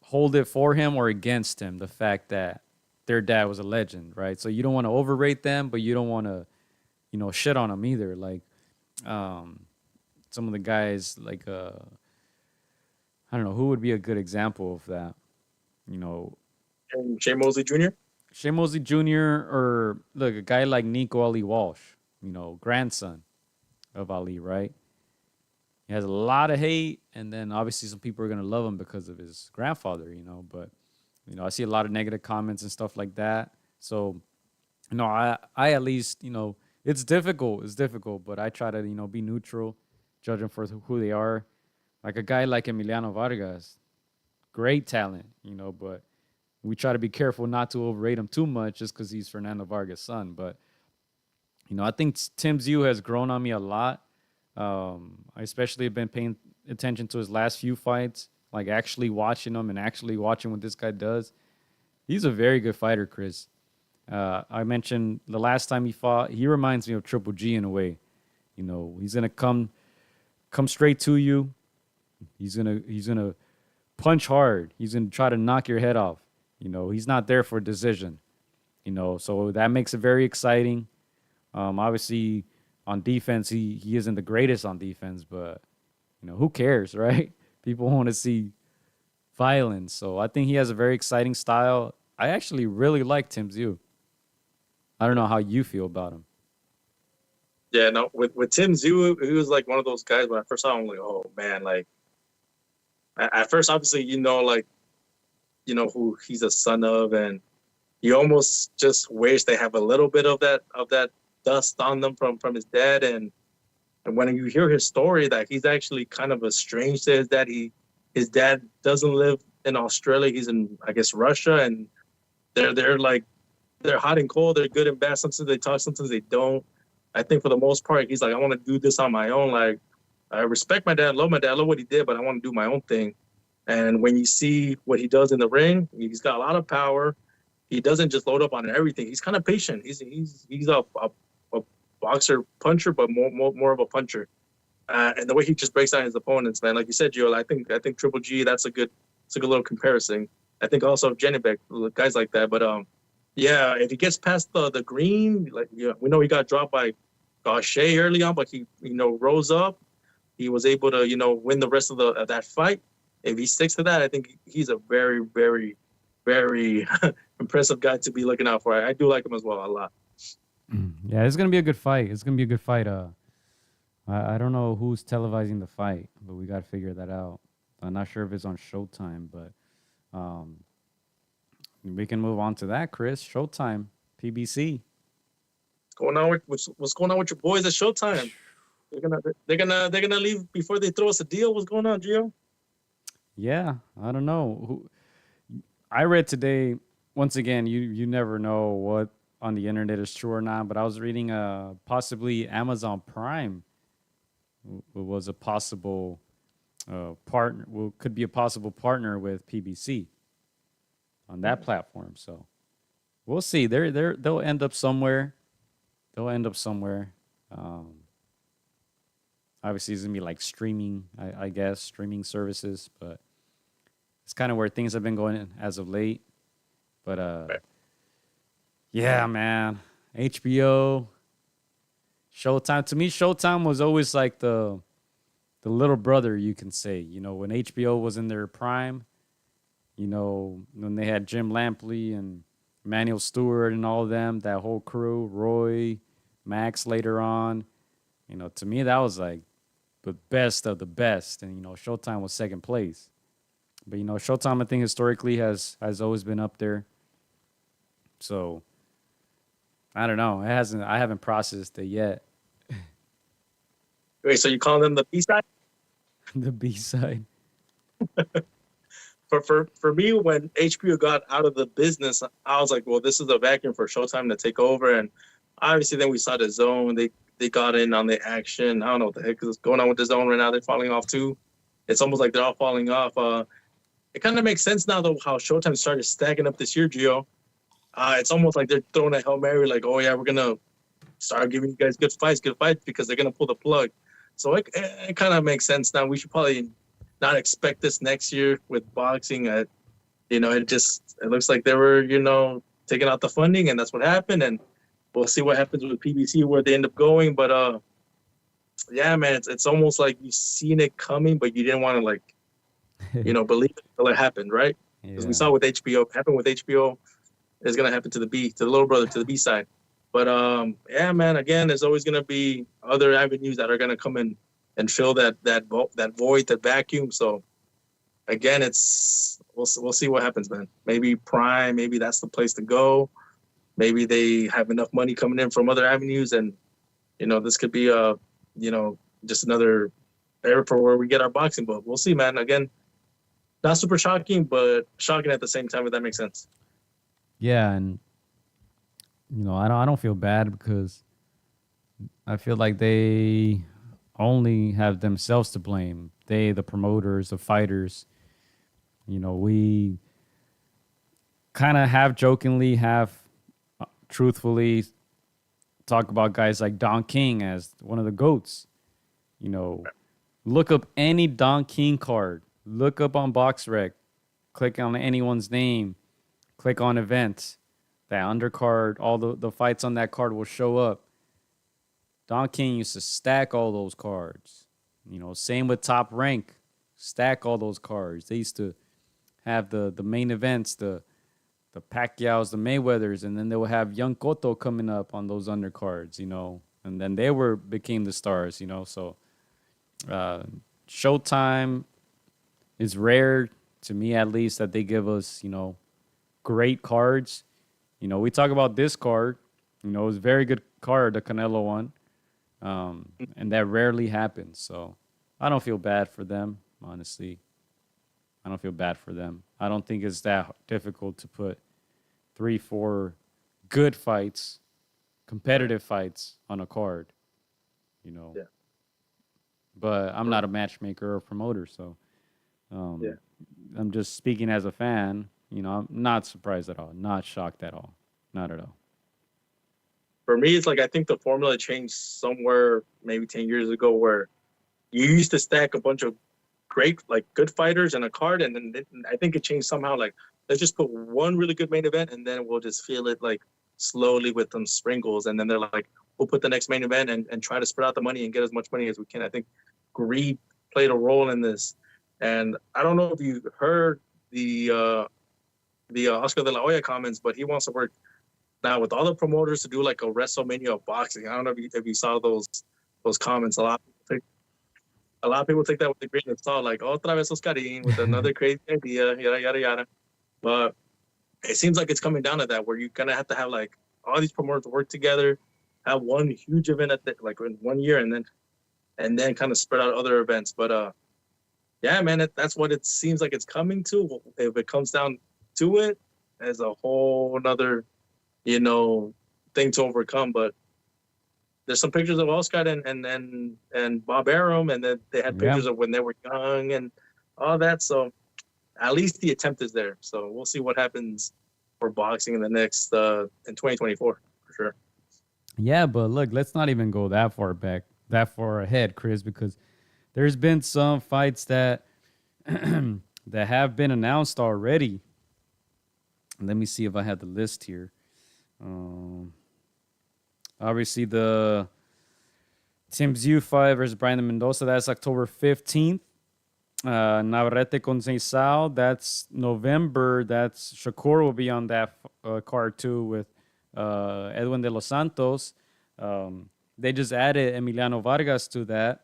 hold it for him or against him, the fact that their dad was a legend, right? So you don't want to overrate them, but you don't want to, shit on them either. Like some of the guys, like, I don't know, who would be a good example of that? And Shea Mosley Jr.? Shea Mosley Jr. or, look, a guy like Nico Ali Walsh, grandson of Ali, right? He has a lot of hate, and then obviously some people are going to love him because of his grandfather, but, I see a lot of negative comments and stuff like that. So, I at least, it's difficult, but I try to, be neutral, judge them for who they are. Like a guy like Emiliano Vargas, great talent, but we try to be careful not to overrate him too much just because he's Fernando Vargas' son. But, I think Tim Tszyu has grown on me a lot. I especially have been paying attention to his last few fights, like actually watching him and actually watching what this guy does. He's a very good fighter, Chris. I mentioned the last time he fought, he reminds me of Triple G in a way. He's gonna come straight to you. He's gonna punch hard. He's gonna try to knock your head off. He's not there for a decision. So that makes it very exciting. Obviously, on defense, he isn't the greatest on defense, but, who cares, right? People want to see violence. So I think he has a very exciting style. I actually really like Tim Tszyu. I don't know how you feel about him. Yeah, no, with Tim Tszyu, he was like one of those guys when I first saw him, like, oh, man, like, at first, obviously, who he's a son of, and you almost just wish they have a little bit of that dust on them from his dad. And when you hear his story, that he's actually kind of estranged to his dad. His dad doesn't live in Australia. He's in, I guess, Russia, and they're like they're hot and cold. They're good and bad. Sometimes they talk, sometimes they don't. I think for the most part, he's like, I want to do this on my own. Like, I respect my dad, love what he did, but I want to do my own thing. And when you see what he does in the ring, he's got a lot of power. He doesn't just load up on everything. He's kind of patient. He's a boxer puncher, but more of a puncher. And the way he just breaks down his opponents, man, like you said, Gio, I think Triple G, it's a good little comparison. I think also Janibek, guys like that. But yeah, if he gets past the green, like we know he got dropped by Shea early on, but he rose up. He was able to win the rest of that fight. If he sticks to that, I think he's a very, very, very impressive guy to be looking out for. I do like him as well a lot. Yeah, it's gonna be a good fight. I don't know who's televising the fight, but we got to figure that out. I'm not sure if it's on Showtime, but we can move on to that, Chris. Showtime, PBC. What's going on with your boys at Showtime? They're gonna leave before they throw us a deal. What's going on, Gio? Yeah, I don't know. I read today. Once again, you never know what on the internet is true or not. But I was reading possibly Amazon Prime was a possible partner. Could be a possible partner with PBC on that platform. So we'll see. They'll end up somewhere. Obviously, it's gonna be like streaming, I guess, streaming services, but it's kind of where things have been going as of late. But yeah, man, HBO, Showtime. To me, Showtime was always like the little brother, you can say. When HBO was in their prime, when they had Jim Lampley and Emmanuel Stewart and all of them, that whole crew, Roy, Max later on. To me, that was like the best of the best. And, Showtime was second place. But, Showtime, I think, historically has always been up there. So, I don't know. I haven't processed it yet. Wait, so you call them the B-side? The B-side. For me, when HBO got out of the business, I was like, well, this is a vacuum for Showtime to take over. And obviously then we saw the Zone. They got in on the action. I don't know what the heck is going on with the Zone right now. They're falling off too. It's almost like they're all falling off. It kind of makes sense now, though, how Showtime started stacking up this year, Gio. It's almost like they're throwing a Hail Mary, like, oh, yeah, we're going to start giving you guys good fights, because they're going to pull the plug. So it kind of makes sense now. We should probably not expect this next year with boxing. It looks like they were, taking out the funding, and that's what happened. And we'll see what happens with PBC, where they end up going. But, yeah, man, it's almost like you've seen it coming, but you didn't want to, believe it until it happened, right? Because we saw with HBO, happened with HBO, it's going to happen to the little brother, to the B side. But, yeah, man, again, there's always going to be other avenues that are going to come in and fill that void, that vacuum. So, again, we'll see what happens, man. Maybe Prime, maybe that's the place to go. Maybe they have enough money coming in from other avenues, and this could be just another area for where we get our boxing. But we'll see, man. Again, not super shocking, but shocking at the same time, if that makes sense. Yeah, and I don't feel bad, because I feel like they only have themselves to blame. They, the promoters, the fighters. We kind of have jokingly, truthfully talk about guys like Don King as one of the GOATs. Look up any Don King card. Look up on BoxRec. Click on anyone's name. Click on events. That undercard, all the fights on that card will show up. Don King used to stack all those cards. Same with Top Rank. Stack all those cards. They used to have the main events, the Pacquiaos, the Mayweathers, and then they would have Young Cotto coming up on those undercards, and then they became the stars, So Showtime is rare, to me at least, that they give us, great cards. We talk about this card, it was a very good card, the Canelo one, and that rarely happens. So I don't feel bad for them, honestly. I don't feel bad for them. I don't think it's that difficult to put 3-4 good fights, competitive fights on a card, you know. Yeah. But I'm not a matchmaker or promoter, so I'm just speaking as a fan. You know, I'm not surprised at all, not shocked at all, not at all. For me, it's like I think the formula changed somewhere maybe 10 years ago where you used to stack a bunch of great, like good fighters in a card, and then I think it changed somehow. Like, let's just put one really good main event, and then we'll just feel it like slowly with some sprinkles, and then they're like, we'll put the next main event and try to spread out the money and get as much money as we can. I think greed played a role in this, and I don't know if you heard the Oscar de la Hoya comments, but he wants to work now with all the promoters to do like a WrestleMania of boxing. I don't know if you saw those comments. A lot of people take that with a grain of salt, like otra vez Oscarín with another crazy idea, yada yada yada. But it seems like it's coming down to that, where you're gonna have to have like all these promoters work together, have one huge event like in 1 year, and then kind of spread out other events. But yeah, man, that's what it seems like it's coming to. If it comes down to it, as a whole another, thing to overcome. But there's some pictures of Oscar and Bob Arum, and then they had pictures of when they were young and all that. So at least the attempt is there. So we'll see what happens for boxing in the next in 2024 for sure. Yeah, but look, let's not even go that far ahead, Chris, because there's been some fights that that have been announced already. Let me see if I have the list here. Obviously, the Tim Tszyu fight versus Brandon Mendoza, that's October 15th. Navarrete con Cesar, that's November. That's Shakur will be on that card too with Edwin de los Santos. They just added Emiliano Vargas to that.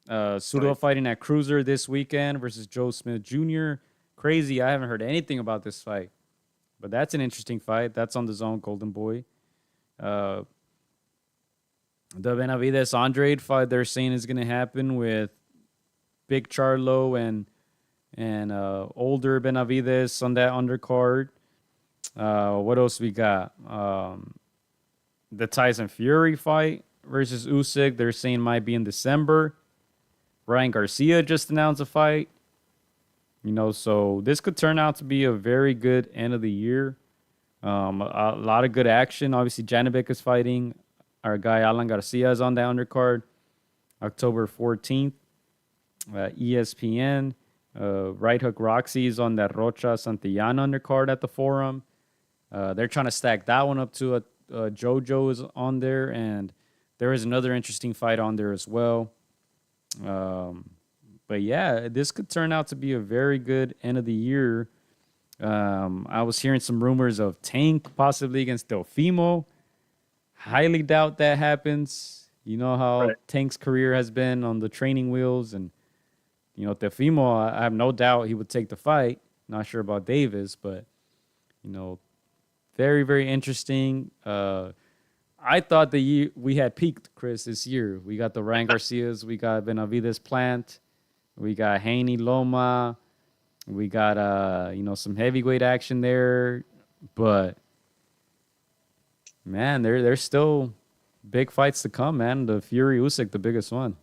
Sudo fighting at Cruiser this weekend versus Joe Smith Jr. Crazy, I haven't heard anything about this fight. But that's an interesting fight. That's on the zone, Golden Boy. The Benavidez Andrade fight they're saying is going to happen with Big Charlo and older Benavidez on that undercard. What else we got? The Tyson Fury fight versus Usyk they're saying might be in December. Ryan Garcia just announced a fight. So this could turn out to be a very good end of the year. A lot of good action. Obviously, Janibek is fighting. Our guy Alan Garcia is on the undercard. October 14th. ESPN. Right Hook Roxy is on that Rocha Santillana undercard at the Forum. They're trying to stack that one up to JoJo is on there. And there is another interesting fight on there as well. But yeah, this could turn out to be a very good end of the year. I was hearing some rumors of Tank possibly against Teofimo. Highly doubt that happens. You know how Tank's career has been on the training wheels. And, Teofimo, I have no doubt he would take the fight. Not sure about Davis, but, very, very interesting. I thought we had peaked, Chris, this year. We got the Ryan Garcias. We got Benavidez Plant. We got Haney Loma. We got, some heavyweight action there. But, man, there's still big fights to come, man. The Fury Usyk, the biggest one.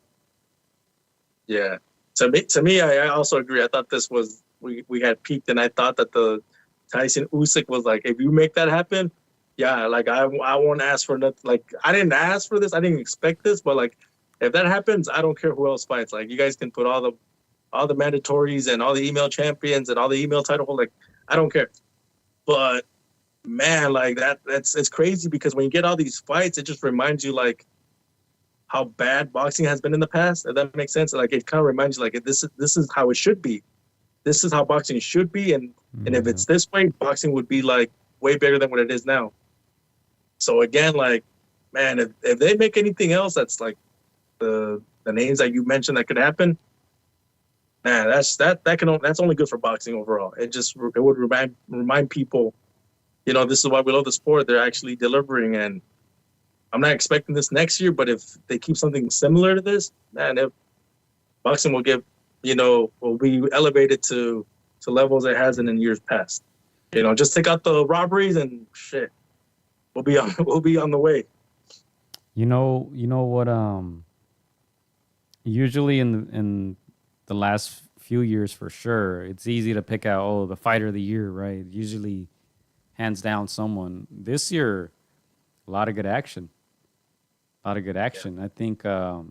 Yeah. To me, I also agree. I thought this was, we had peaked, and I thought that the Tyson Usyk was like, if you make that happen, yeah, like I won't ask for nothing. Like, I didn't ask for this. I didn't expect this, but like, if that happens, I don't care who else fights. Like, you guys can put all the mandatories and all the email champions and all the email title holders. Like, I don't care. But man, like it's crazy because when you get all these fights, it just reminds you like how bad boxing has been in the past. If that makes sense. Like, it kind of reminds you like this is how it should be. This is how boxing should be, and if it's this way, boxing would be like way bigger than what it is now. So again, like, man, if they make anything else that's like the names that you mentioned that could happen, man, that's only good for boxing overall. It would remind people, this is why we love the sport. They're actually delivering, and I'm not expecting this next year, but if they keep something similar to this, man, boxing will will be elevated to to levels it hasn't in years past. Just take out the robberies and shit. We'll be on the way. You know what? Usually in the last few years, for sure, it's easy to pick out the fighter of the year, right? Usually, hands down, someone. This year, a lot of good action. I think. I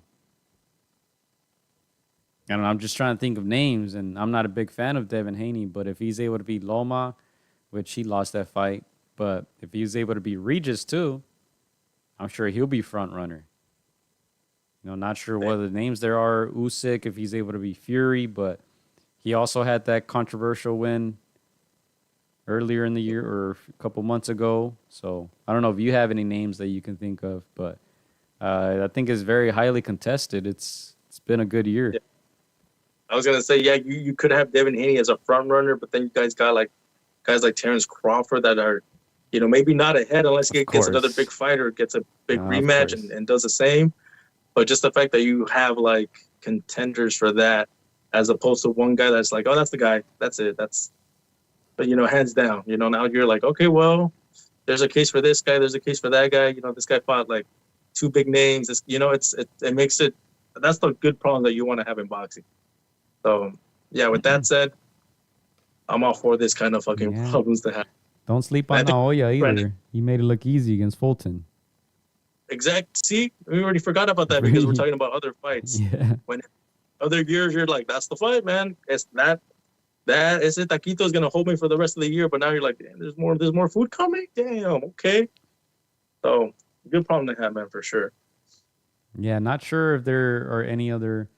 don't know, I'm just trying to think of names, and I'm not a big fan of Devin Haney, but if he's able to beat Loma, which he lost that fight, but if he's able to beat Regis too, I'm sure he'll be front runner. Not sure what the names there are. Usyk, if he's able to beat Fury, but he also had that controversial win earlier in the year or a couple months ago. So I don't know if you have any names that you can think of, but I think it's very highly contested. It's been a good year. Yeah. I was gonna say, yeah, you could have Devin Haney as a front runner, but then you guys got guys like Terrence Crawford that are, maybe not ahead unless he gets another big fight or gets a big rematch and does the same. But just the fact that you have contenders for that, as opposed to one guy that's like, oh, that's the guy, that's it, but hands down, now you're like, okay, well, there's a case for this guy, there's a case for that guy. This guy fought two big names. It makes it. That's the good problem that you want to have in boxing. So, yeah, with that said, I'm all for this kind of fucking problems to have. Don't sleep on Hoya either. He made it look easy against Fulton. Exact. See, we already forgot about that because we're talking about other fights. Yeah. When other years, you're like, that's the fight, man. It's that is it. Taquito's going to hold me for the rest of the year. But now you're like, damn, there's more food coming? Damn, okay. So, good problem to have, man, for sure. Yeah, not sure if there are any other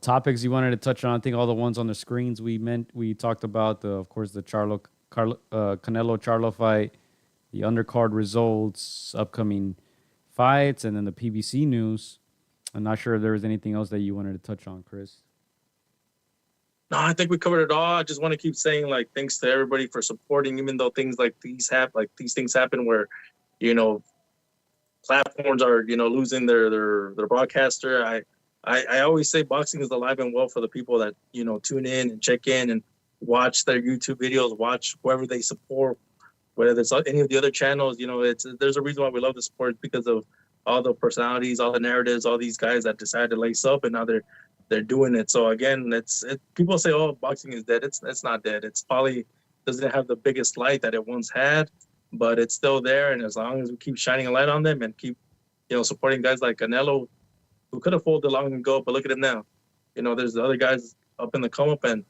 topics you wanted to touch on. I think all the ones on the screens we talked about, of course, the Canelo Charlo fight, the undercard results, upcoming fights, and then the PBC news. I'm not sure if there was anything else that you wanted to touch on, Chris. No, I think we covered it all. I just want to keep saying thanks to everybody for supporting, even though things like these happen, these things happen where, platforms are losing their broadcaster. I always say boxing is alive and well for the people that tune in and check in and watch their YouTube videos, watch whoever they support, whether it's any of the other channels. There's a reason why we love the sport, because of all the personalities, all the narratives, all these guys that decided to lace up, and now they're doing it. So again, people say, oh, boxing is dead. It's not dead. It's probably doesn't have the biggest light that it once had, but it's still there. And as long as we keep shining a light on them and keep supporting guys like Canelo, who could have folded long ago, but look at him now. There's the other guys up in the come up, and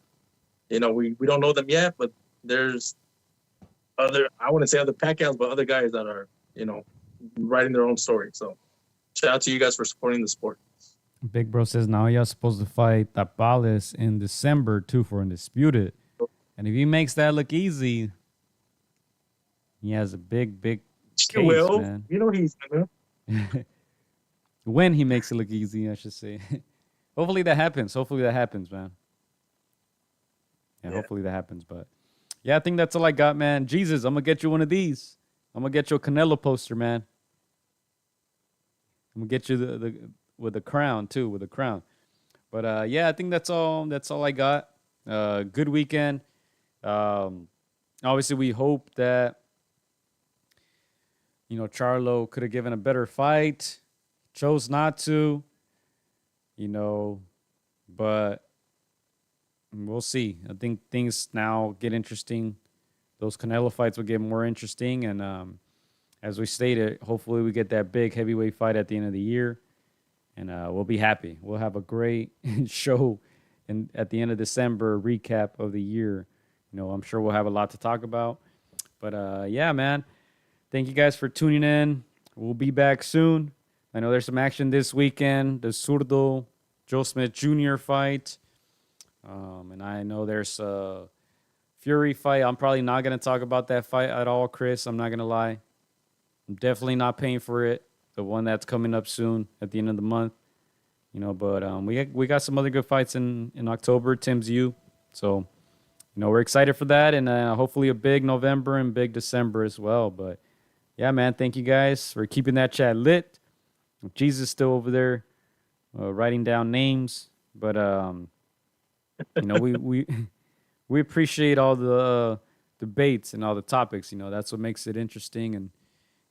we don't know them yet, but there's other, I wouldn't say other Pacquiaos, but other guys that are writing their own story. So shout out to you guys for supporting the sport. Big Bro says now you're supposed to fight Tapales in December too for Undisputed, and if he makes that look easy, he has a big case, man. He's when he makes it look easy, I should say. Hopefully that happens, man. Yeah, hopefully that happens. But yeah, I think that's all I got, man. Jesus, I'm gonna get you one of these. I'm gonna get you a Canelo poster, man. I'm gonna get you the with a crown too, with a crown. But yeah, I think that's all I got. Good weekend. Obviously we hope that Charlo could have given a better fight. Chose not to, but we'll see. I think things now get interesting. Those Canelo fights will get more interesting. And as we stated, hopefully we get that big heavyweight fight at the end of the year. And we'll be happy. We'll have a great show at the end of December, recap of the year. I'm sure we'll have a lot to talk about. But yeah, man, thank you guys for tuning in. We'll be back soon. I know there's some action this weekend. The Zurdo Joe Smith Jr. fight. And I know there's a Fury fight. I'm probably not going to talk about that fight at all, Chris. I'm not going to lie. I'm definitely not paying for it. The one that's coming up soon at the end of the month. But we got some other good fights in October, Tim's U. So, we're excited for that. And hopefully a big November and big December as well. But yeah, man, thank you guys for keeping that chat lit. Jesus still over there writing down names, but we we appreciate all the debates and all the topics. You know, that's what makes it interesting, and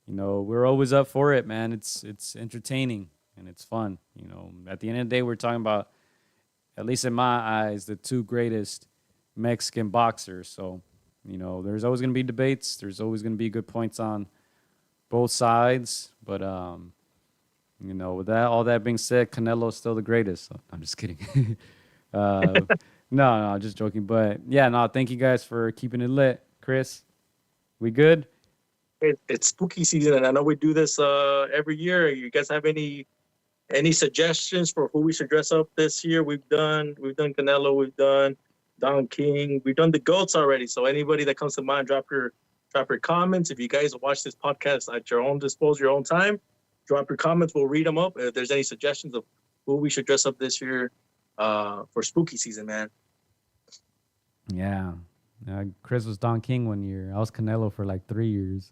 you know, we're always up for it, man. It's entertaining and it's fun. You know, at the end of the day, we're talking about, at least in my eyes, the two greatest Mexican boxers. So, you know, there's always going to be debates. There's always going to be good points on both sides. But, you know, with that, all that being said, Canelo's still the greatest. So, I'm just kidding. No, just joking. But, yeah, no, thank you guys for keeping it lit. Chris, we good? It's spooky season, and I know we do this every year. You guys have any suggestions for who we should dress up this year? We've done Canelo, we've done Don King, we've done the GOATs already. So anybody that comes to mind, drop your comments. If you guys watch this podcast at your own disposal, your own time, drop your comments. We'll read them up. If there's any suggestions of who we should dress up this year for spooky season, man. Yeah. Chris was Don King 1 year. I was Canelo for like 3 years.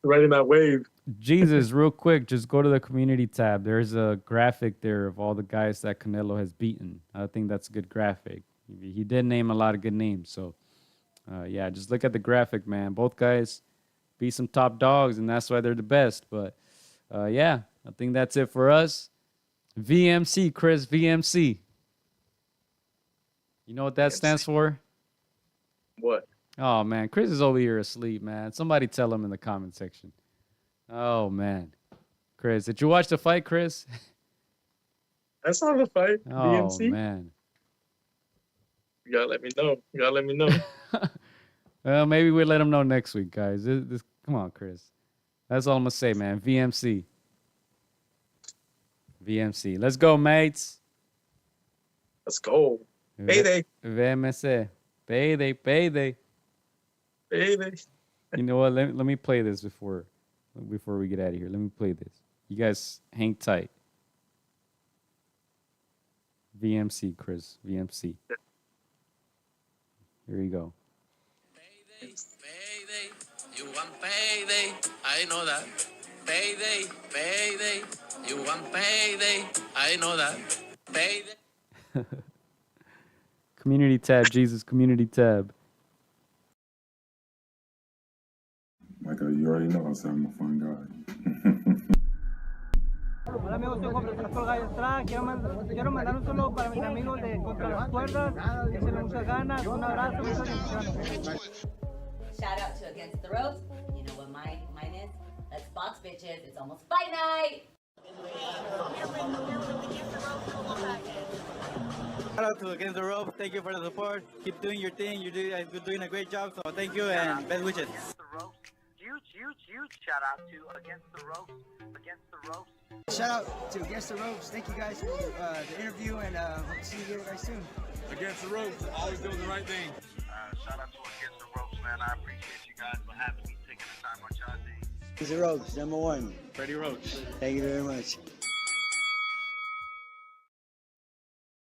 Riding that wave. Jesus, real quick, just go to the community tab. There's a graphic there of all the guys that Canelo has beaten. I think that's a good graphic. He did name a lot of good names. So, yeah, just look at the graphic, man. Both guys beat some top dogs, and that's why they're the best. But, yeah, I think that's it for us. VMC, Chris, VMC. You know what that stands for? What? Oh, man. Chris is over here asleep, man. Somebody tell him in the comment section. Oh, man. Chris, did you watch the fight, Chris? That's not a fight. Oh, BMC? man. You gotta let me know. Well, maybe we'll let him know next week, guys. Come on, Chris. That's all I'm going to say, man. VMC. VMC. Let's go, mates. Let's go. Payday. VMC. Payday. You know what? Let me play this before we get out of here. Let me play this. You guys hang tight. VMC, Chris. VMC. Here you go. Payday. You want payday? I know that. Payday. You want payday? I know that. Payday. Community tab, Jesus. Community tab. Michael, you already know I'm a fun guy. Hola amigos, soy Juan Pastor Gallo Estrada. Quiero mandar un saludo para mis amigos de Contra las Cuerdas. Que se le muchas ganas. Un abrazo, muchas bendiciones. Shout out to Against the Ropes. You know what mine is? Let's box bitches. It's almost fight night. Shout out to Against the Ropes. Thank you for the support. Keep doing your thing. You're doing a great job. So thank you and best wishes. Huge shout out to Against the Ropes. Shout out to Against the Ropes. Thank you guys for the interview, and hope to see you guys soon. Against the Ropes, always doing the right thing. Shout out to Against the Ropes, man. I appreciate you guys for having me, taking the time on y'all day. Against the Ropes, #1. Freddie Roach. Thank you very much.